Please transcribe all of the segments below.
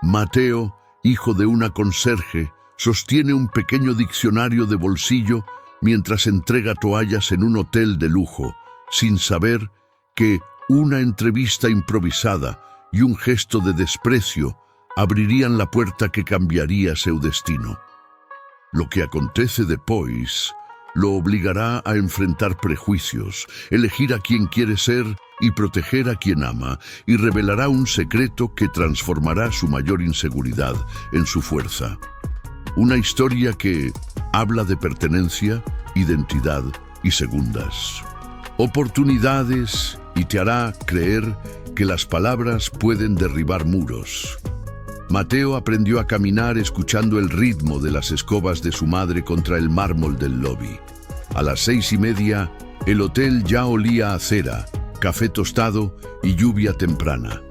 Mateo, hijo de una conserje, sostiene un pequeño diccionario de bolsillo mientras entrega toallas en un hotel de lujo, sin saber que una entrevista improvisada y un gesto de desprecio abrirían la puerta que cambiaría su destino. Lo que acontece después lo obligará a enfrentar prejuicios, elegir a quien quiere ser y proteger a quien ama, y revelará un secreto que transformará su mayor inseguridad en su fuerza. Una historia que habla de pertenencia, identidad y segundas oportunidades, y te hará creer que las palabras pueden derribar muros. Mateo aprendió a caminar escuchando el ritmo de las escobas de su madre contra el mármol del lobby. A las 6:30, el hotel ya olía a cera, café tostado y lluvia temprana.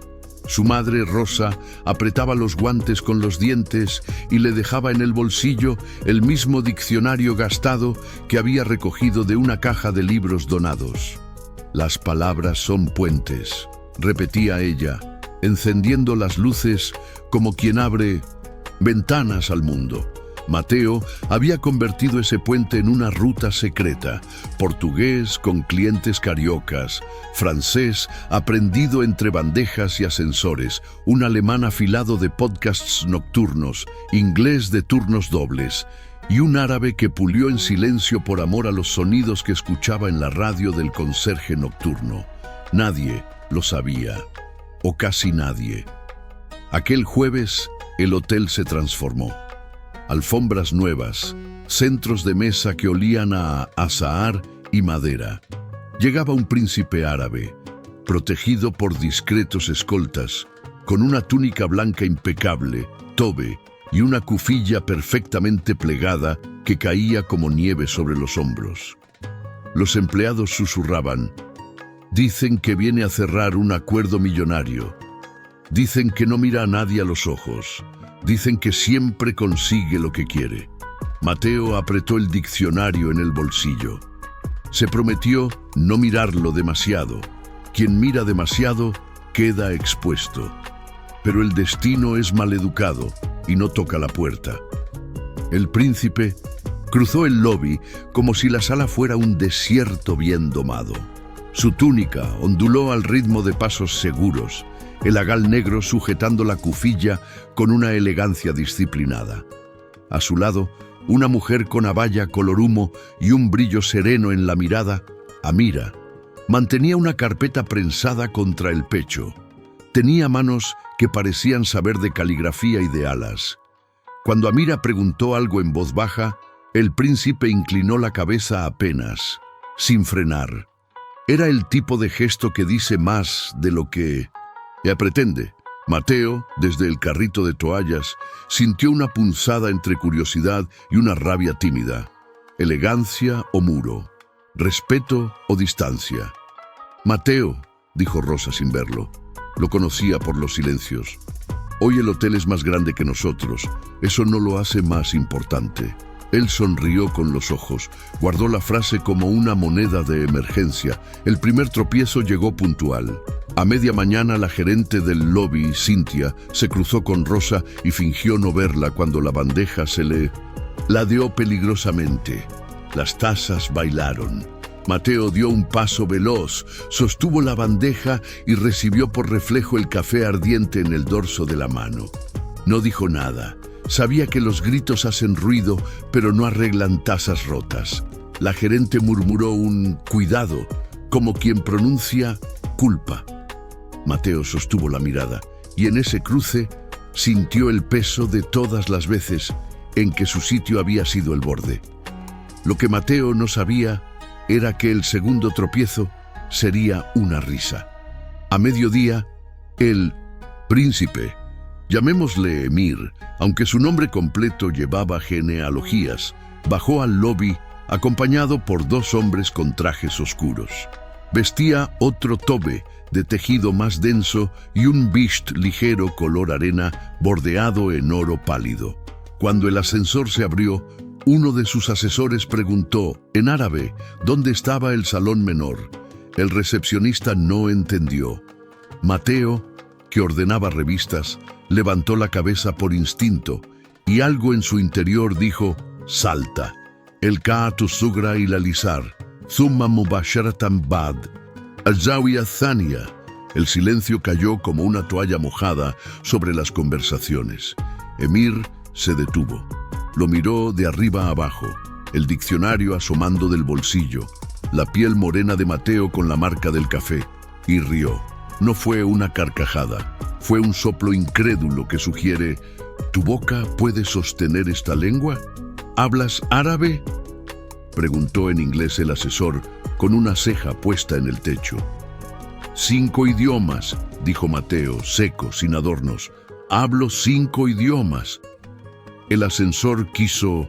Su madre, Rosa, apretaba los guantes con los dientes y le dejaba en el bolsillo el mismo diccionario gastado que había recogido de una caja de libros donados. «Las palabras son puentes», repetía ella, encendiendo las luces como quien abre ventanas al mundo. Mateo había convertido ese puente en una ruta secreta: portugués con clientes cariocas, francés aprendido entre bandejas y ascensores, un alemán afilado de podcasts nocturnos, inglés de turnos dobles, y un árabe que pulió en silencio por amor a los sonidos que escuchaba en la radio del conserje nocturno. Nadie lo sabía, o casi nadie. Aquel jueves, el hotel se transformó. Alfombras nuevas, centros de mesa que olían a azahar y madera. Llegaba un príncipe árabe, protegido por discretos escoltas, con una túnica blanca impecable, tobe y una cufilla perfectamente plegada que caía como nieve sobre los hombros. Los empleados susurraban: «Dicen que viene a cerrar un acuerdo millonario. Dicen que no mira a nadie a los ojos. Dicen que siempre consigue lo que quiere». Mateo apretó el diccionario en el bolsillo. Se prometió no mirarlo demasiado. Quien mira demasiado queda expuesto. Pero el destino es maleducado y no toca la puerta. El príncipe cruzó el lobby como si la sala fuera un desierto bien domado. Su túnica onduló al ritmo de pasos seguros, el lagal negro sujetando la cufilla con una elegancia disciplinada. A su lado, una mujer con abaya color humo y un brillo sereno en la mirada, Amira, mantenía una carpeta prensada contra el pecho. Tenía manos que parecían saber de caligrafía y de alas. Cuando Amira preguntó algo en voz baja, el príncipe inclinó la cabeza apenas, sin frenar. Era el tipo de gesto que dice más de lo que pretende. Mateo, desde el carrito de toallas, sintió una punzada entre curiosidad y una rabia tímida. Elegancia o muro, respeto o distancia. «Mateo», dijo Rosa sin verlo. Lo conocía por los silencios. «Hoy el hotel es más grande que nosotros. Eso no lo hace más importante». Él sonrió con los ojos, guardó la frase como una moneda de emergencia. El primer tropiezo llegó puntual. A media mañana, la gerente del lobby, Cynthia, se cruzó con Rosa y fingió no verla cuando la bandeja se le ladeó peligrosamente. Las tazas bailaron. Mateo dio un paso veloz, sostuvo la bandeja y recibió por reflejo el café ardiente en el dorso de la mano. No dijo nada. Sabía que los gritos hacen ruido, pero no arreglan tazas rotas. La gerente murmuró un «cuidado», como quien pronuncia «culpa». Mateo sostuvo la mirada, y en ese cruce sintió el peso de todas las veces en que su sitio había sido el borde. Lo que Mateo no sabía era que el segundo tropiezo sería una risa. A mediodía, el príncipe, llamémosle Emir, aunque su nombre completo llevaba genealogías, bajó al lobby acompañado por dos hombres con trajes oscuros. Vestía otro tobe de tejido más denso y un bisht ligero color arena bordeado en oro pálido. Cuando el ascensor se abrió, uno de sus asesores preguntó, en árabe, dónde estaba el salón menor. El recepcionista no entendió. Mateo, que ordenaba revistas, Levantó la cabeza por instinto y algo en su interior dijo, salta. El Ka'atu Sugra y la Lizar, Thumma Mubasharatan Bad, Al-Zawiya Thania. El silencio cayó como una toalla mojada sobre las conversaciones. Emir se detuvo. Lo miró de arriba a abajo, el diccionario asomando del bolsillo, la piel morena de Mateo con la marca del café, y rió. No fue una carcajada, fue un soplo incrédulo que sugiere, ¿tu boca puede sostener esta lengua? ¿Hablas árabe?, preguntó en inglés el asesor, con una ceja puesta en el techo. 5 idiomas, dijo Mateo, seco, sin adornos. Hablo 5 idiomas. El ascensor quiso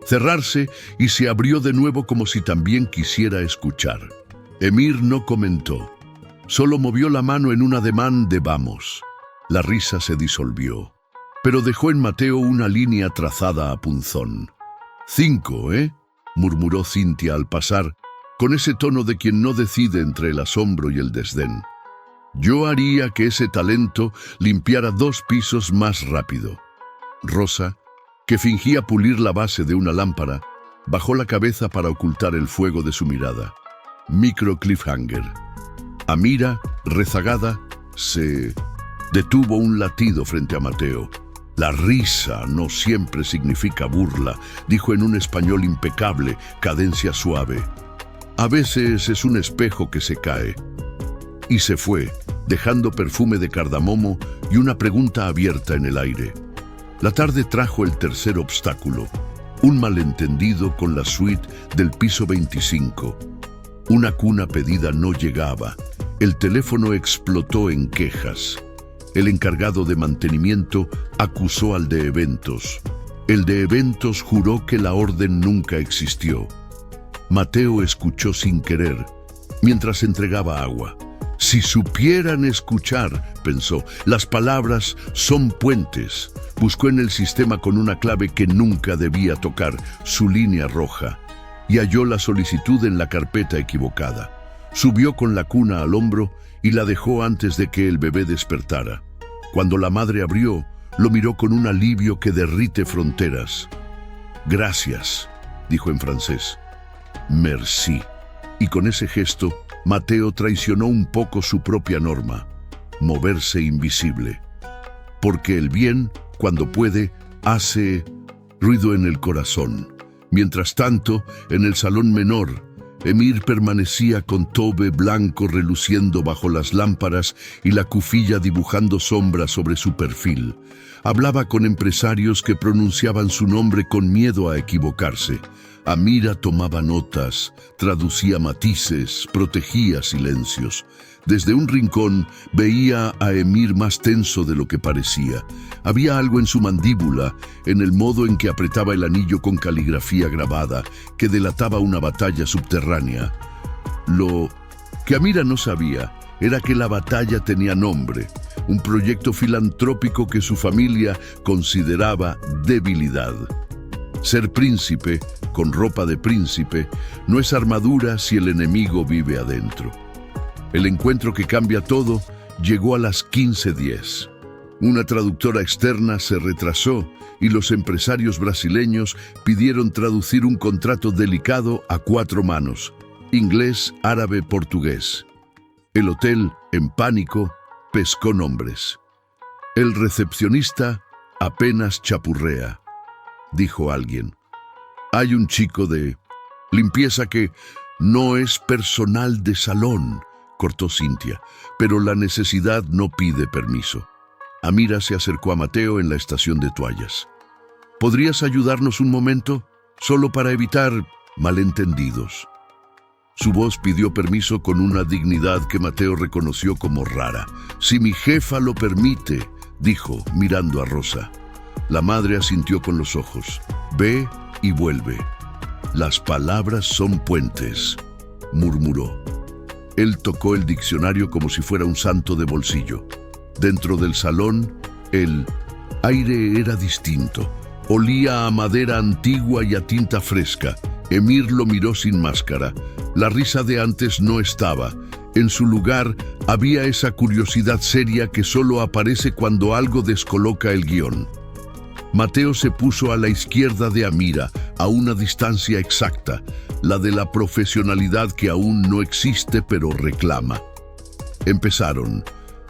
cerrarse y se abrió de nuevo como si también quisiera escuchar. Emir no comentó, solo movió la mano en un ademán de vamos. La risa se disolvió, pero dejó en Mateo una línea trazada a punzón. 5, murmuró Cintia al pasar, con ese tono de quien no decide entre el asombro y el desdén. Yo haría que ese talento limpiara 2 pisos más rápido. Rosa, que fingía pulir la base de una lámpara, bajó la cabeza para ocultar el fuego de su mirada. Micro cliffhanger. Amira, rezagada, se detuvo un latido frente a Mateo. La risa no siempre significa burla, dijo en un español impecable, cadencia suave. A veces es un espejo que se cae. Y se fue, dejando perfume de cardamomo y una pregunta abierta en el aire. La tarde trajo el tercer obstáculo, un malentendido con la suite del piso 25. Una cuna pedida no llegaba. El teléfono explotó en quejas. El encargado de mantenimiento acusó al de eventos. El de eventos juró que la orden nunca existió. Mateo escuchó sin querer, mientras entregaba agua. Si supieran escuchar, pensó, las palabras son puentes. Buscó en el sistema con una clave que nunca debía tocar, su línea roja, y halló la solicitud en la carpeta equivocada. Subió con la cuna al hombro y la dejó antes de que el bebé despertara. Cuando la madre abrió, lo miró con un alivio que derrite fronteras. Gracias, dijo en francés. Merci. Y con ese gesto, Mateo traicionó un poco su propia norma, moverse invisible. Porque el bien, cuando puede, hace ruido en el corazón. Mientras tanto, en el salón menor, Emir permanecía con tobe blanco reluciendo bajo las lámparas y la cufilla dibujando sombras sobre su perfil. Hablaba con empresarios que pronunciaban su nombre con miedo a equivocarse. Amira tomaba notas, traducía matices, protegía silencios. Desde un rincón veía a Emir más tenso de lo que parecía. Había algo en su mandíbula, en el modo en que apretaba el anillo con caligrafía grabada, que delataba una batalla subterránea. Lo que Amira no sabía era que la batalla tenía nombre, un proyecto filantrópico que su familia consideraba debilidad. Ser príncipe, con ropa de príncipe, no es armadura si el enemigo vive adentro. El encuentro que cambia todo llegó a las 15:10. Una traductora externa se retrasó y los empresarios brasileños pidieron traducir un contrato delicado a 4 manos: inglés, árabe, portugués. El hotel, en pánico, pescó nombres. El recepcionista apenas chapurrea, dijo alguien. Hay un chico de limpieza que no es personal de salón, cortó Cintia, pero la necesidad no pide permiso. Amira se acercó a Mateo en la estación de toallas. ¿Podrías ayudarnos un momento? Solo para evitar malentendidos. Su voz pidió permiso con una dignidad que Mateo reconoció como rara. Si mi jefa lo permite, dijo, mirando a Rosa. La madre asintió con los ojos. Ve y vuelve. Las palabras son puentes, murmuró. Él tocó el diccionario como si fuera un santo de bolsillo. Dentro del salón, el aire era distinto. Olía a madera antigua y a tinta fresca. Emir lo miró sin máscara. La risa de antes no estaba. En su lugar, había esa curiosidad seria que solo aparece cuando algo descoloca el guión. Mateo se puso a la izquierda de Amira, a una distancia exacta, la de la profesionalidad que aún no existe pero reclama. Empezaron.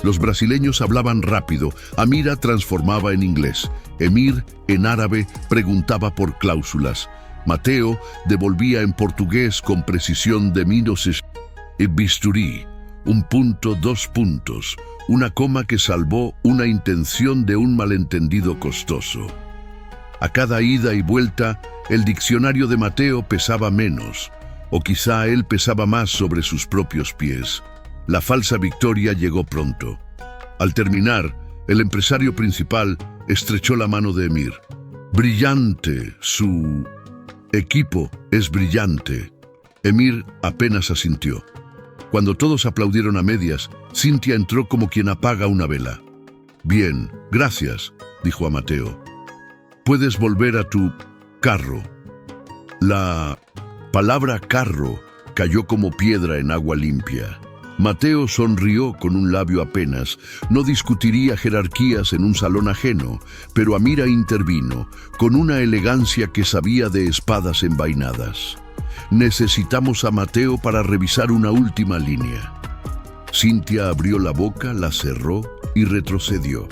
Los brasileños hablaban rápido, Amira transformaba en inglés, Emir, en árabe, preguntaba por cláusulas. Mateo devolvía en portugués con precisión de minutos y bisturí, un punto, dos puntos, una coma que salvó una intención de un malentendido costoso. A cada ida y vuelta, el diccionario de Mateo pesaba menos, o quizá él pesaba más sobre sus propios pies. La falsa victoria llegó pronto. Al terminar, el empresario principal estrechó la mano de Emir. Brillante, su equipo es brillante. Emir apenas asintió. Cuando todos aplaudieron a medias, Cynthia entró como quien apaga una vela. Bien, gracias, dijo a Mateo. Puedes volver a tu carro. La palabra carro cayó como piedra en agua limpia. Mateo sonrió con un labio apenas. No discutiría jerarquías en un salón ajeno, pero Amira intervino, con una elegancia que sabía de espadas envainadas. Necesitamos a Mateo para revisar una última línea. Cynthia abrió la boca, la cerró y retrocedió.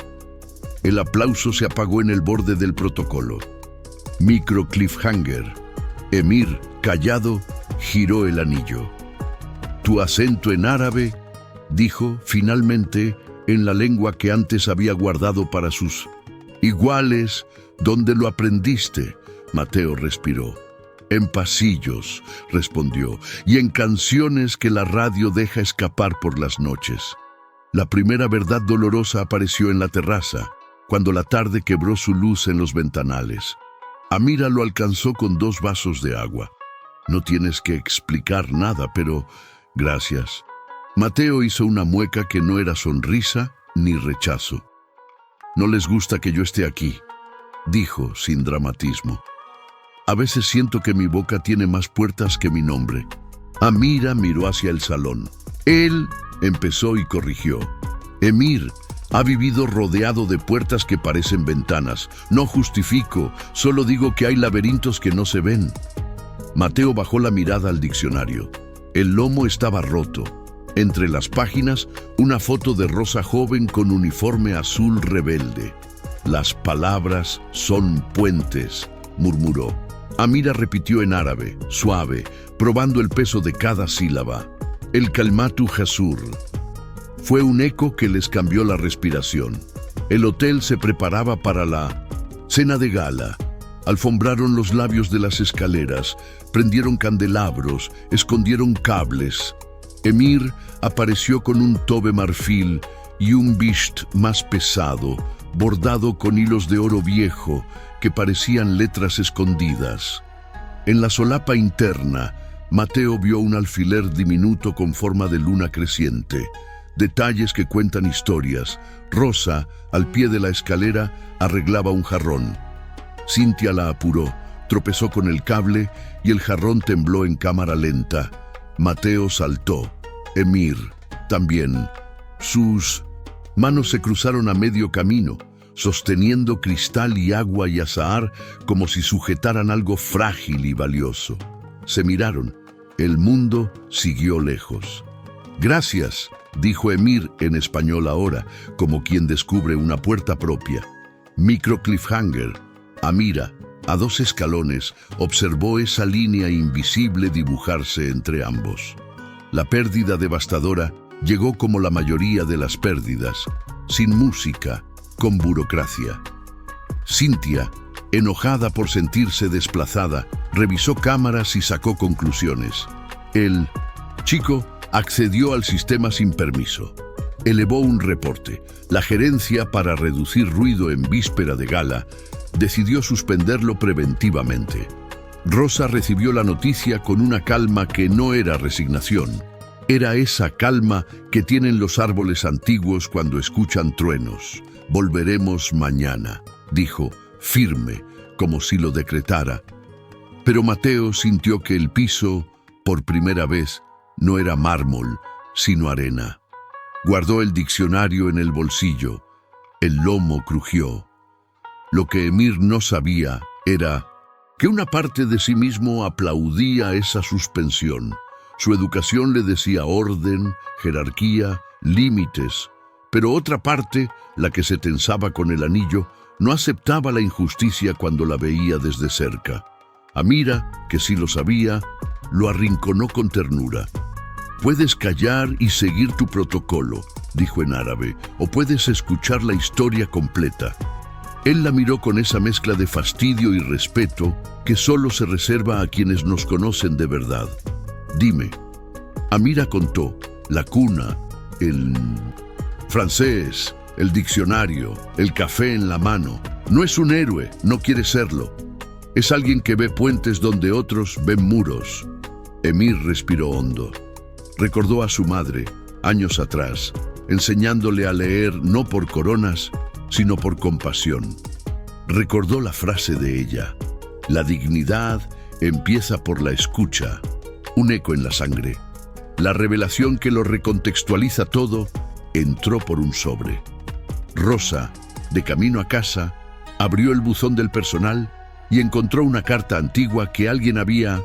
El aplauso se apagó en el borde del protocolo. Micro cliffhanger. Emir, callado, giró el anillo. Tu acento en árabe, dijo finalmente en la lengua que antes había guardado para sus iguales. ¿Dónde lo aprendiste? Mateo respiró. En pasillos, respondió, y en canciones que la radio deja escapar por las noches. La primera verdad dolorosa apareció en la terraza, cuando la tarde quebró su luz en los ventanales. Amira lo alcanzó con 2 vasos de agua. No tienes que explicar nada, pero gracias. Mateo hizo una mueca que no era sonrisa ni rechazo. No les gusta que yo esté aquí, dijo sin dramatismo. A veces siento que mi boca tiene más puertas que mi nombre. Amira miró hacia el salón. Él empezó y corrigió. Emir ha vivido rodeado de puertas que parecen ventanas. No justifico, solo digo que hay laberintos que no se ven. Mateo bajó la mirada al diccionario. El lomo estaba roto. Entre las páginas, una foto de Rosa joven con uniforme azul rebelde. Las palabras son puentes, murmuró. Amira repitió en árabe, suave, probando el peso de cada sílaba. El Kalmatu Jasur. Fue un eco que les cambió la respiración. El hotel se preparaba para la cena de gala. Alfombraron los labios de las escaleras, prendieron candelabros, escondieron cables. Emir apareció con un tobe marfil y un bisht más pesado, bordado con hilos de oro viejo que parecían letras escondidas. En la solapa interna, Mateo vio un alfiler diminuto con forma de luna creciente. Detalles que cuentan historias. Rosa, al pie de la escalera, arreglaba un jarrón. Cynthia la apuró, tropezó con el cable y el jarrón tembló en cámara lenta. Mateo saltó. Emir también. Sus manos se cruzaron a medio camino, sosteniendo cristal y agua y azahar como si sujetaran algo frágil y valioso. Se miraron. El mundo siguió lejos. Gracias, dijo Emir en español ahora, como quien descubre una puerta propia. Micro cliffhanger. Amira, a 2 escalones, observó esa línea invisible dibujarse entre ambos. La pérdida devastadora llegó como la mayoría de las pérdidas, sin música, con burocracia. Cynthia, enojada por sentirse desplazada, revisó cámaras y sacó conclusiones. El chico accedió al sistema sin permiso. Elevó un reporte. La gerencia, para reducir ruido en víspera de gala, decidió suspenderlo preventivamente. Rosa recibió la noticia con una calma que no era resignación. Era esa calma que tienen los árboles antiguos cuando escuchan truenos. Volveremos mañana, dijo, firme, como si lo decretara. Pero Mateo sintió que el piso, por primera vez, no era mármol, sino arena. Guardó el diccionario en el bolsillo. El lomo crujió. Lo que Emir no sabía era que una parte de sí mismo aplaudía esa suspensión. Su educación le decía orden, jerarquía, límites, pero otra parte, la que se tensaba con el anillo, no aceptaba la injusticia cuando la veía desde cerca. Amira, que sí lo sabía, lo arrinconó con ternura. «Puedes callar y seguir tu protocolo», dijo en árabe, «o puedes escuchar la historia completa». Él la miró con esa mezcla de fastidio y respeto que solo se reserva a quienes nos conocen de verdad. «Dime». Amira contó: la cuna, el francés, el diccionario, el café en la mano. No es un héroe, no quiere serlo. Es alguien que ve puentes donde otros ven muros. Emir respiró hondo. Recordó a su madre, años atrás, enseñándole a leer no por coronas, sino por compasión. Recordó la frase de ella: la dignidad empieza por la escucha. Un eco en la sangre. La revelación que lo recontextualiza todo entró por un sobre. Rosa, de camino a casa, abrió el buzón del personal y encontró una carta antigua que alguien había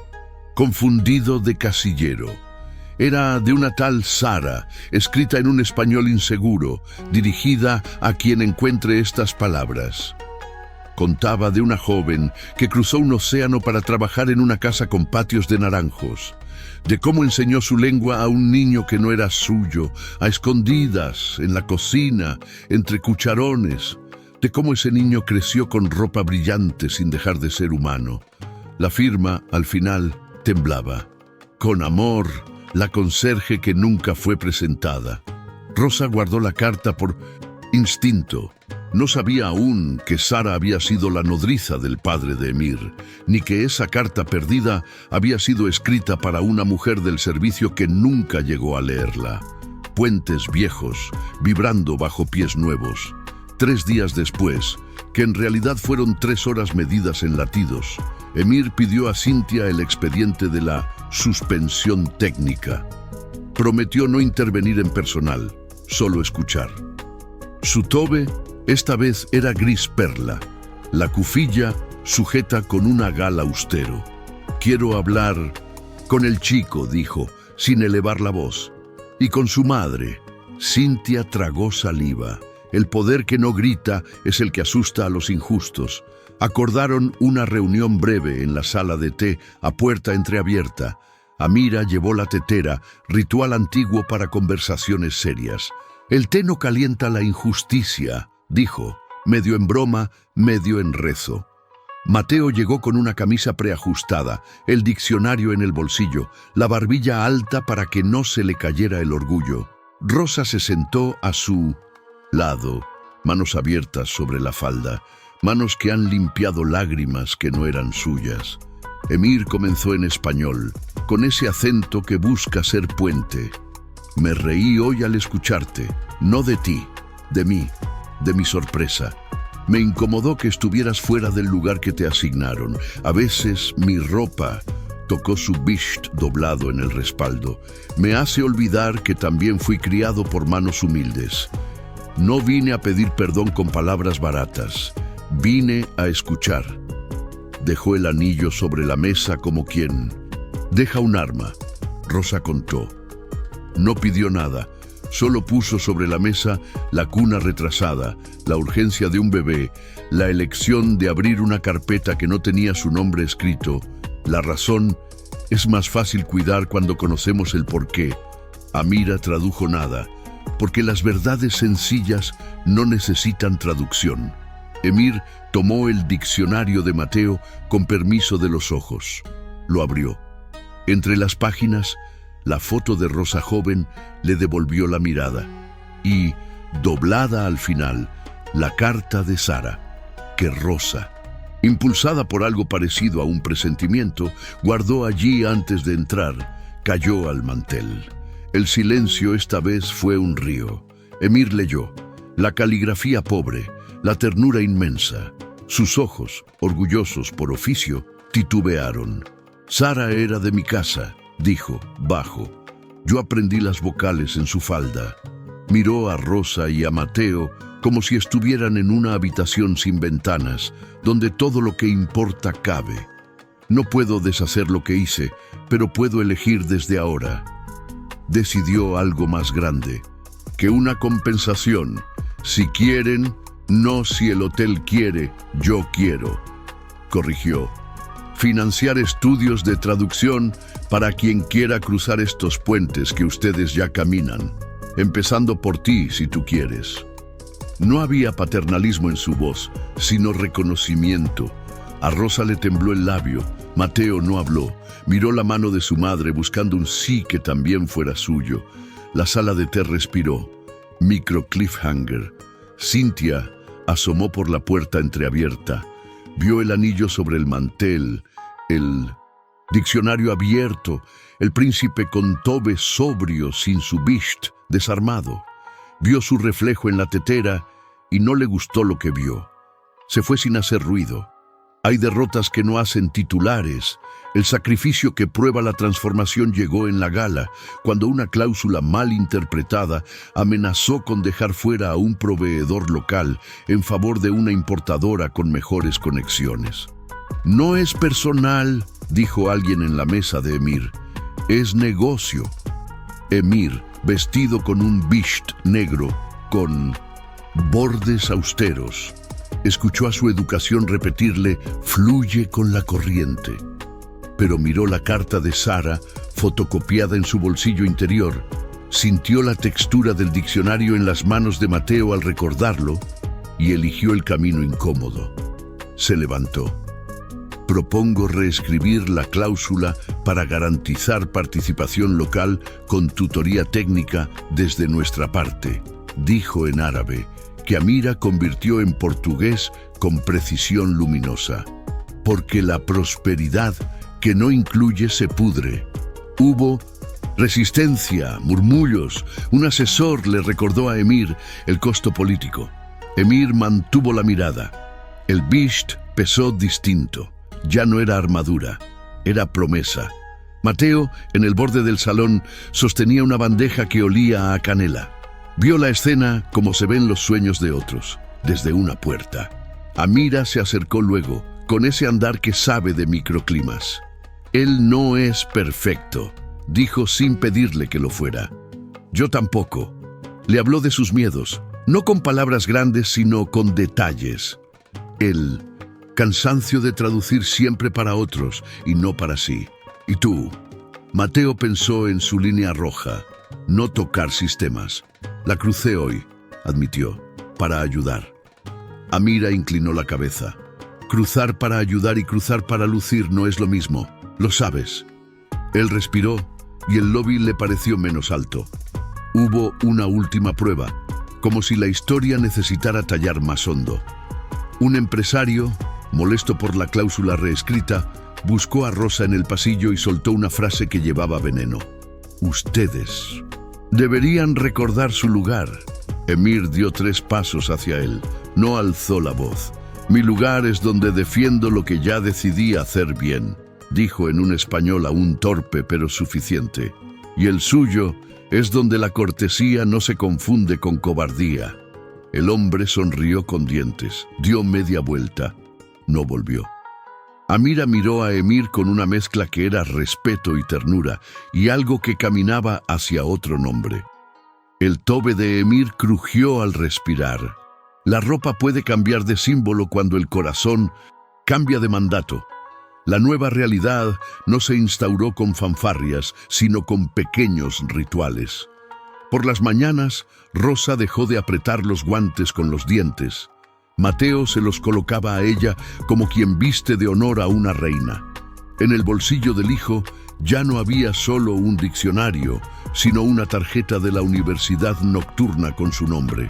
confundido de casillero. Era de una tal Sara, escrita en un español inseguro, dirigida a quien encuentre estas palabras. Contaba de una joven que cruzó un océano para trabajar en una casa con patios de naranjos, de cómo enseñó su lengua a un niño que no era suyo, a escondidas, en la cocina, entre cucharones, de cómo ese niño creció con ropa brillante sin dejar de ser humano. La firma, al final, temblaba. Con amor, la conserje que nunca fue presentada. Rosa guardó la carta por instinto. No sabía aún que Sara había sido la nodriza del padre de Emir, ni que esa carta perdida había sido escrita para una mujer del servicio que nunca llegó a leerla. Puentes viejos, vibrando bajo pies nuevos. 3 días después, que en realidad fueron 3 horas medidas en latidos, Emir pidió a Cintia el expediente de la suspensión técnica. Prometió no intervenir en personal, solo escuchar. Su tobe esta vez era gris perla, la cufilla sujeta con una gala austero. «Quiero hablar con el chico», dijo, sin elevar la voz. «Y con su madre». Cintia tragó saliva. El poder que no grita es el que asusta a los injustos. Acordaron una reunión breve en la sala de té a puerta entreabierta. Amira llevó la tetera, ritual antiguo para conversaciones serias. «El té no calienta la injusticia», dijo, medio en broma, medio en rezo. Mateo llegó con una camisa preajustada, el diccionario en el bolsillo, la barbilla alta para que no se le cayera el orgullo. Rosa se sentó a su lado, manos abiertas sobre la falda, manos que han limpiado lágrimas que no eran suyas. Emir comenzó en español, con ese acento que busca ser puente. «Me reí hoy al escucharte, no de ti, de mí, de mi sorpresa. Me incomodó que estuvieras fuera del lugar que te asignaron. A veces mi ropa», tocó su bisht doblado en el respaldo, «me hace olvidar que también fui criado por manos humildes. No vine a pedir perdón con palabras baratas. Vine a escuchar». Dejó el anillo sobre la mesa como quien deja un arma. Rosa contó. No pidió nada, solo puso sobre la mesa la cuna retrasada, la urgencia de un bebé, la elección de abrir una carpeta que no tenía su nombre escrito. La razón es más fácil cuidar cuando conocemos el porqué. Amira tradujo nada, porque las verdades sencillas no necesitan traducción. Emir tomó el diccionario de Mateo con permiso de los ojos. Lo abrió. Entre las páginas, la foto de Rosa joven le devolvió la mirada. Y, doblada al final, la carta de Sara, que Rosa, impulsada por algo parecido a un presentimiento, guardó allí antes de entrar, cayó al mantel. El silencio esta vez fue un río. Emir leyó. La caligrafía pobre, la ternura inmensa. Sus ojos, orgullosos por oficio, titubearon. «Sara era de mi casa», dijo, bajo. Yo aprendí las vocales en su falda. Miró a Rosa y a Mateo como si estuvieran en una habitación sin ventanas, donde todo lo que importa cabe. No puedo deshacer lo que hice, pero puedo elegir desde ahora. Decidió algo más grande, que una compensación. Si quieren, no si el hotel quiere, yo quiero. Corrigió. Financiar estudios de traducción para quien quiera cruzar estos puentes que ustedes ya caminan, empezando por ti si tú quieres. No había paternalismo en su voz, sino reconocimiento. A Rosa le tembló el labio. Mateo no habló. Miró la mano de su madre buscando un sí que también fuera suyo. La sala de té respiró. Micro cliffhanger. Cynthia asomó por la puerta entreabierta. Vio el anillo sobre el mantel, el diccionario abierto, el príncipe con tobe sobrio sin su bisht, desarmado. Vio su reflejo en la tetera y no le gustó lo que vio. Se fue sin hacer ruido. Hay derrotas que no hacen titulares. El sacrificio que prueba la transformación llegó en la gala, cuando una cláusula mal interpretada amenazó con dejar fuera a un proveedor local en favor de una importadora con mejores conexiones. No es personal, dijo alguien en la mesa de Emir. Es negocio. Emir, vestido con un bisht negro, con bordes austeros, escuchó a su educación repetirle, fluye con la corriente. Pero miró la carta de Sara, fotocopiada en su bolsillo interior, sintió la textura del diccionario en las manos de Mateo al recordarlo y eligió el camino incómodo. Se levantó. Propongo reescribir la cláusula para garantizar participación local con tutoría técnica desde nuestra parte, dijo en árabe, que Amira convirtió en portugués con precisión luminosa. Porque la prosperidad que no incluye se pudre. Hubo resistencia, murmullos. Un asesor le recordó a Emir el costo político. Emir mantuvo la mirada. El bisht pesó distinto. Ya no era armadura, era promesa. Mateo, en el borde del salón, sostenía una bandeja que olía a canela. Vio la escena como se ven los sueños de otros, desde una puerta. Amira se acercó luego, con ese andar que sabe de microclimas. Él no es perfecto, dijo sin pedirle que lo fuera. Yo tampoco. Le habló de sus miedos, no con palabras grandes, sino con detalles. El cansancio de traducir siempre para otros y no para sí. ¿Y tú? Mateo pensó en su línea roja, no tocar sistemas. La crucé hoy, admitió, para ayudar. Amira inclinó la cabeza. Cruzar para ayudar y cruzar para lucir no es lo mismo. Lo sabes. Él respiró y el lobby le pareció menos alto. Hubo una última prueba, como si la historia necesitara tallar más hondo. Un empresario, molesto por la cláusula reescrita, buscó a Rosa en el pasillo y soltó una frase que llevaba veneno. Ustedes deberían recordar su lugar. Emir dio 3 pasos hacia él. No alzó la voz. Mi lugar es donde defiendo lo que ya decidí hacer bien, dijo en un español aún torpe pero suficiente. Y el suyo es donde la cortesía no se confunde con cobardía. El hombre sonrió con dientes, dio media vuelta. No volvió. Amira miró a Emir con una mezcla que era respeto y ternura, y algo que caminaba hacia otro nombre. El tobe de Emir crujió al respirar. La ropa puede cambiar de símbolo cuando el corazón cambia de mandato. La nueva realidad no se instauró con fanfarrias, sino con pequeños rituales. Por las mañanas, Rosa dejó de apretar los guantes con los dientes. Mateo se los colocaba a ella como quien viste de honor a una reina. En el bolsillo del hijo ya no había solo un diccionario, sino una tarjeta de la universidad nocturna con su nombre.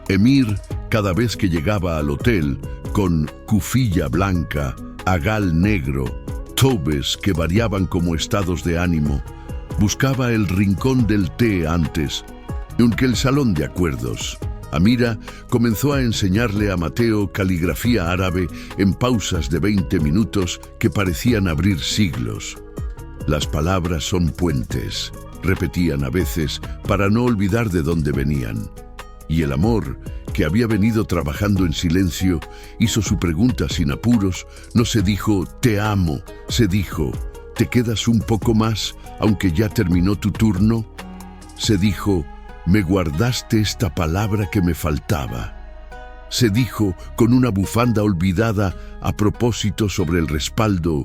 Emir, cada vez que llegaba al hotel, con cufilla blanca, agal negro, tobes que variaban como estados de ánimo, buscaba el rincón del té antes, aunque el salón de acuerdos. Amira comenzó a enseñarle a Mateo caligrafía árabe en pausas de 20 minutos que parecían abrir siglos. Las palabras son puentes, repetían a veces para no olvidar de dónde venían. Y el amor, que había venido trabajando en silencio, hizo su pregunta sin apuros. No se dijo «te amo», se dijo «¿te quedas un poco más, aunque ya terminó tu turno?» Se dijo «me guardaste esta palabra que me faltaba». Se dijo con una bufanda olvidada a propósito sobre el respaldo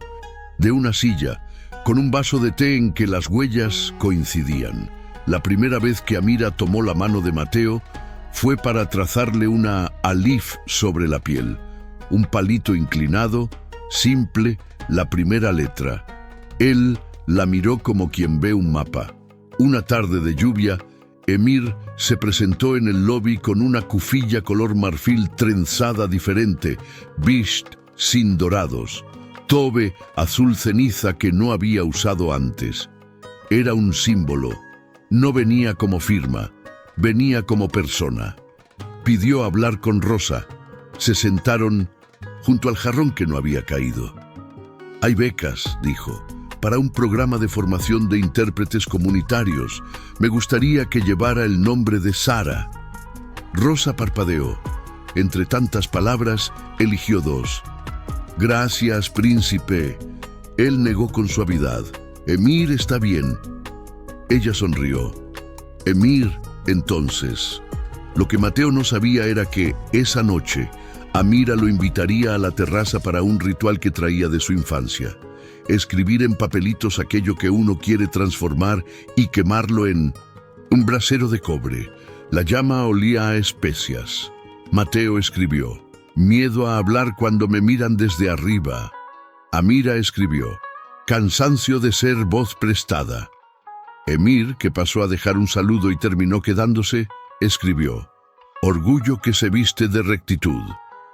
de una silla, con un vaso de té en que las huellas coincidían. La primera vez que Amira tomó la mano de Mateo fue para trazarle una alif sobre la piel, un palito inclinado, simple, la primera letra. Él la miró como quien ve un mapa. Una tarde de lluvia, Emir se presentó en el lobby con una cufilla color marfil trenzada diferente, bisht sin dorados, tobe azul ceniza que no había usado antes. Era un símbolo. No venía como firma, venía como persona. Pidió hablar con Rosa. Se sentaron junto al jarrón que no había caído. «Hay becas», dijo, «para un programa de formación de intérpretes comunitarios. Me gustaría que llevara el nombre de Sara». Rosa parpadeó. Entre tantas palabras, eligió dos. «Gracias, príncipe». Él negó con suavidad. «Emir está bien». Ella sonrió. «Emir, entonces». Lo que Mateo no sabía era que, esa noche, Amira lo invitaría a la terraza para un ritual que traía de su infancia. Escribir en papelitos aquello que uno quiere transformar y quemarlo en un brasero de cobre. La llama olía a especias. Mateo escribió: «Miedo a hablar cuando me miran desde arriba». Amira escribió: «Cansancio de ser voz prestada». Emir, que pasó a dejar un saludo y terminó quedándose, escribió: «Orgullo que se viste de rectitud».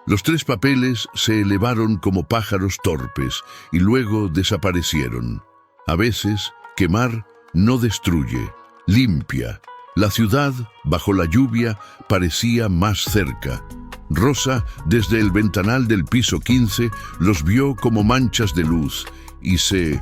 Los tres papeles se elevaron como pájaros torpes y luego desaparecieron. A veces, quemar no destruye, limpia. La ciudad, bajo la lluvia, parecía más cerca. Rosa, desde el ventanal del piso 15, los vio como manchas de luz y se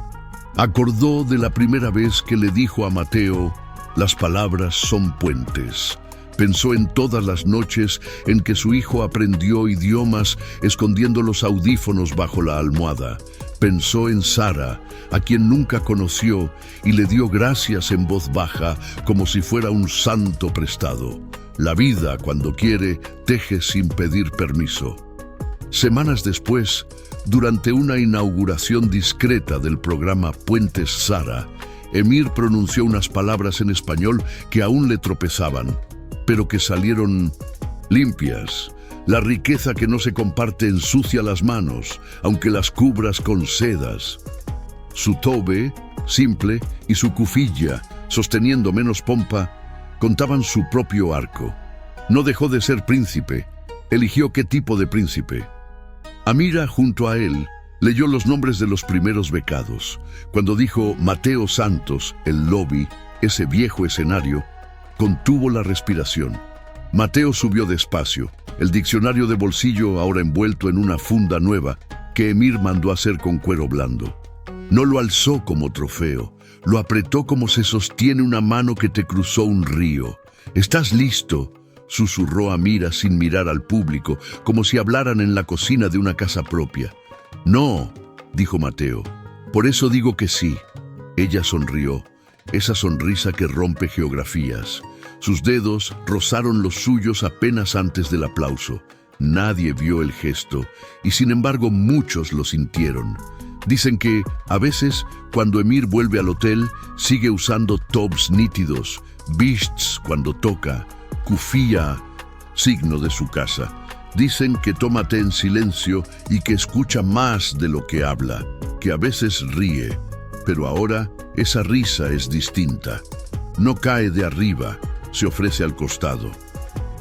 acordó de la primera vez que le dijo a Mateo: «Las palabras son puentes». Pensó en todas las noches en que su hijo aprendió idiomas escondiendo los audífonos bajo la almohada. Pensó en Sara, a quien nunca conoció, y le dio gracias en voz baja como si fuera un santo prestado. La vida, cuando quiere, teje sin pedir permiso. Semanas después, durante una inauguración discreta del programa Puentes Sara, Emir pronunció unas palabras en español que aún le tropezaban, pero que salieron limpias. La riqueza que no se comparte ensucia las manos, aunque las cubras con sedas. Su tobe, simple, y su cufilla, sosteniendo menos pompa, contaban su propio arco. No dejó de ser príncipe. Eligió qué tipo de príncipe. Amira, junto a él, leyó los nombres de los primeros becados. Cuando dijo Mateo Santos, el lobby, ese viejo escenario, contuvo la respiración. Mateo subió despacio, el diccionario de bolsillo ahora envuelto en una funda nueva que Emir mandó hacer con cuero blando. No lo alzó como trofeo, lo apretó como se sostiene una mano que te cruzó un río. «¿Estás listo?», susurró Amira sin mirar al público, como si hablaran en la cocina de una casa propia. «No», dijo Mateo, «por eso digo que sí». Ella sonrió, esa sonrisa que rompe geografías. Sus dedos rozaron los suyos apenas antes del aplauso. Nadie vio el gesto, y sin embargo muchos lo sintieron. Dicen que, a veces, cuando Emir vuelve al hotel, sigue usando tops nítidos, bishts cuando toca, kufía, signo de su casa. Dicen que toma té en silencio y que escucha más de lo que habla, que a veces ríe, pero ahora esa risa es distinta. No cae de arriba, se ofrece al costado.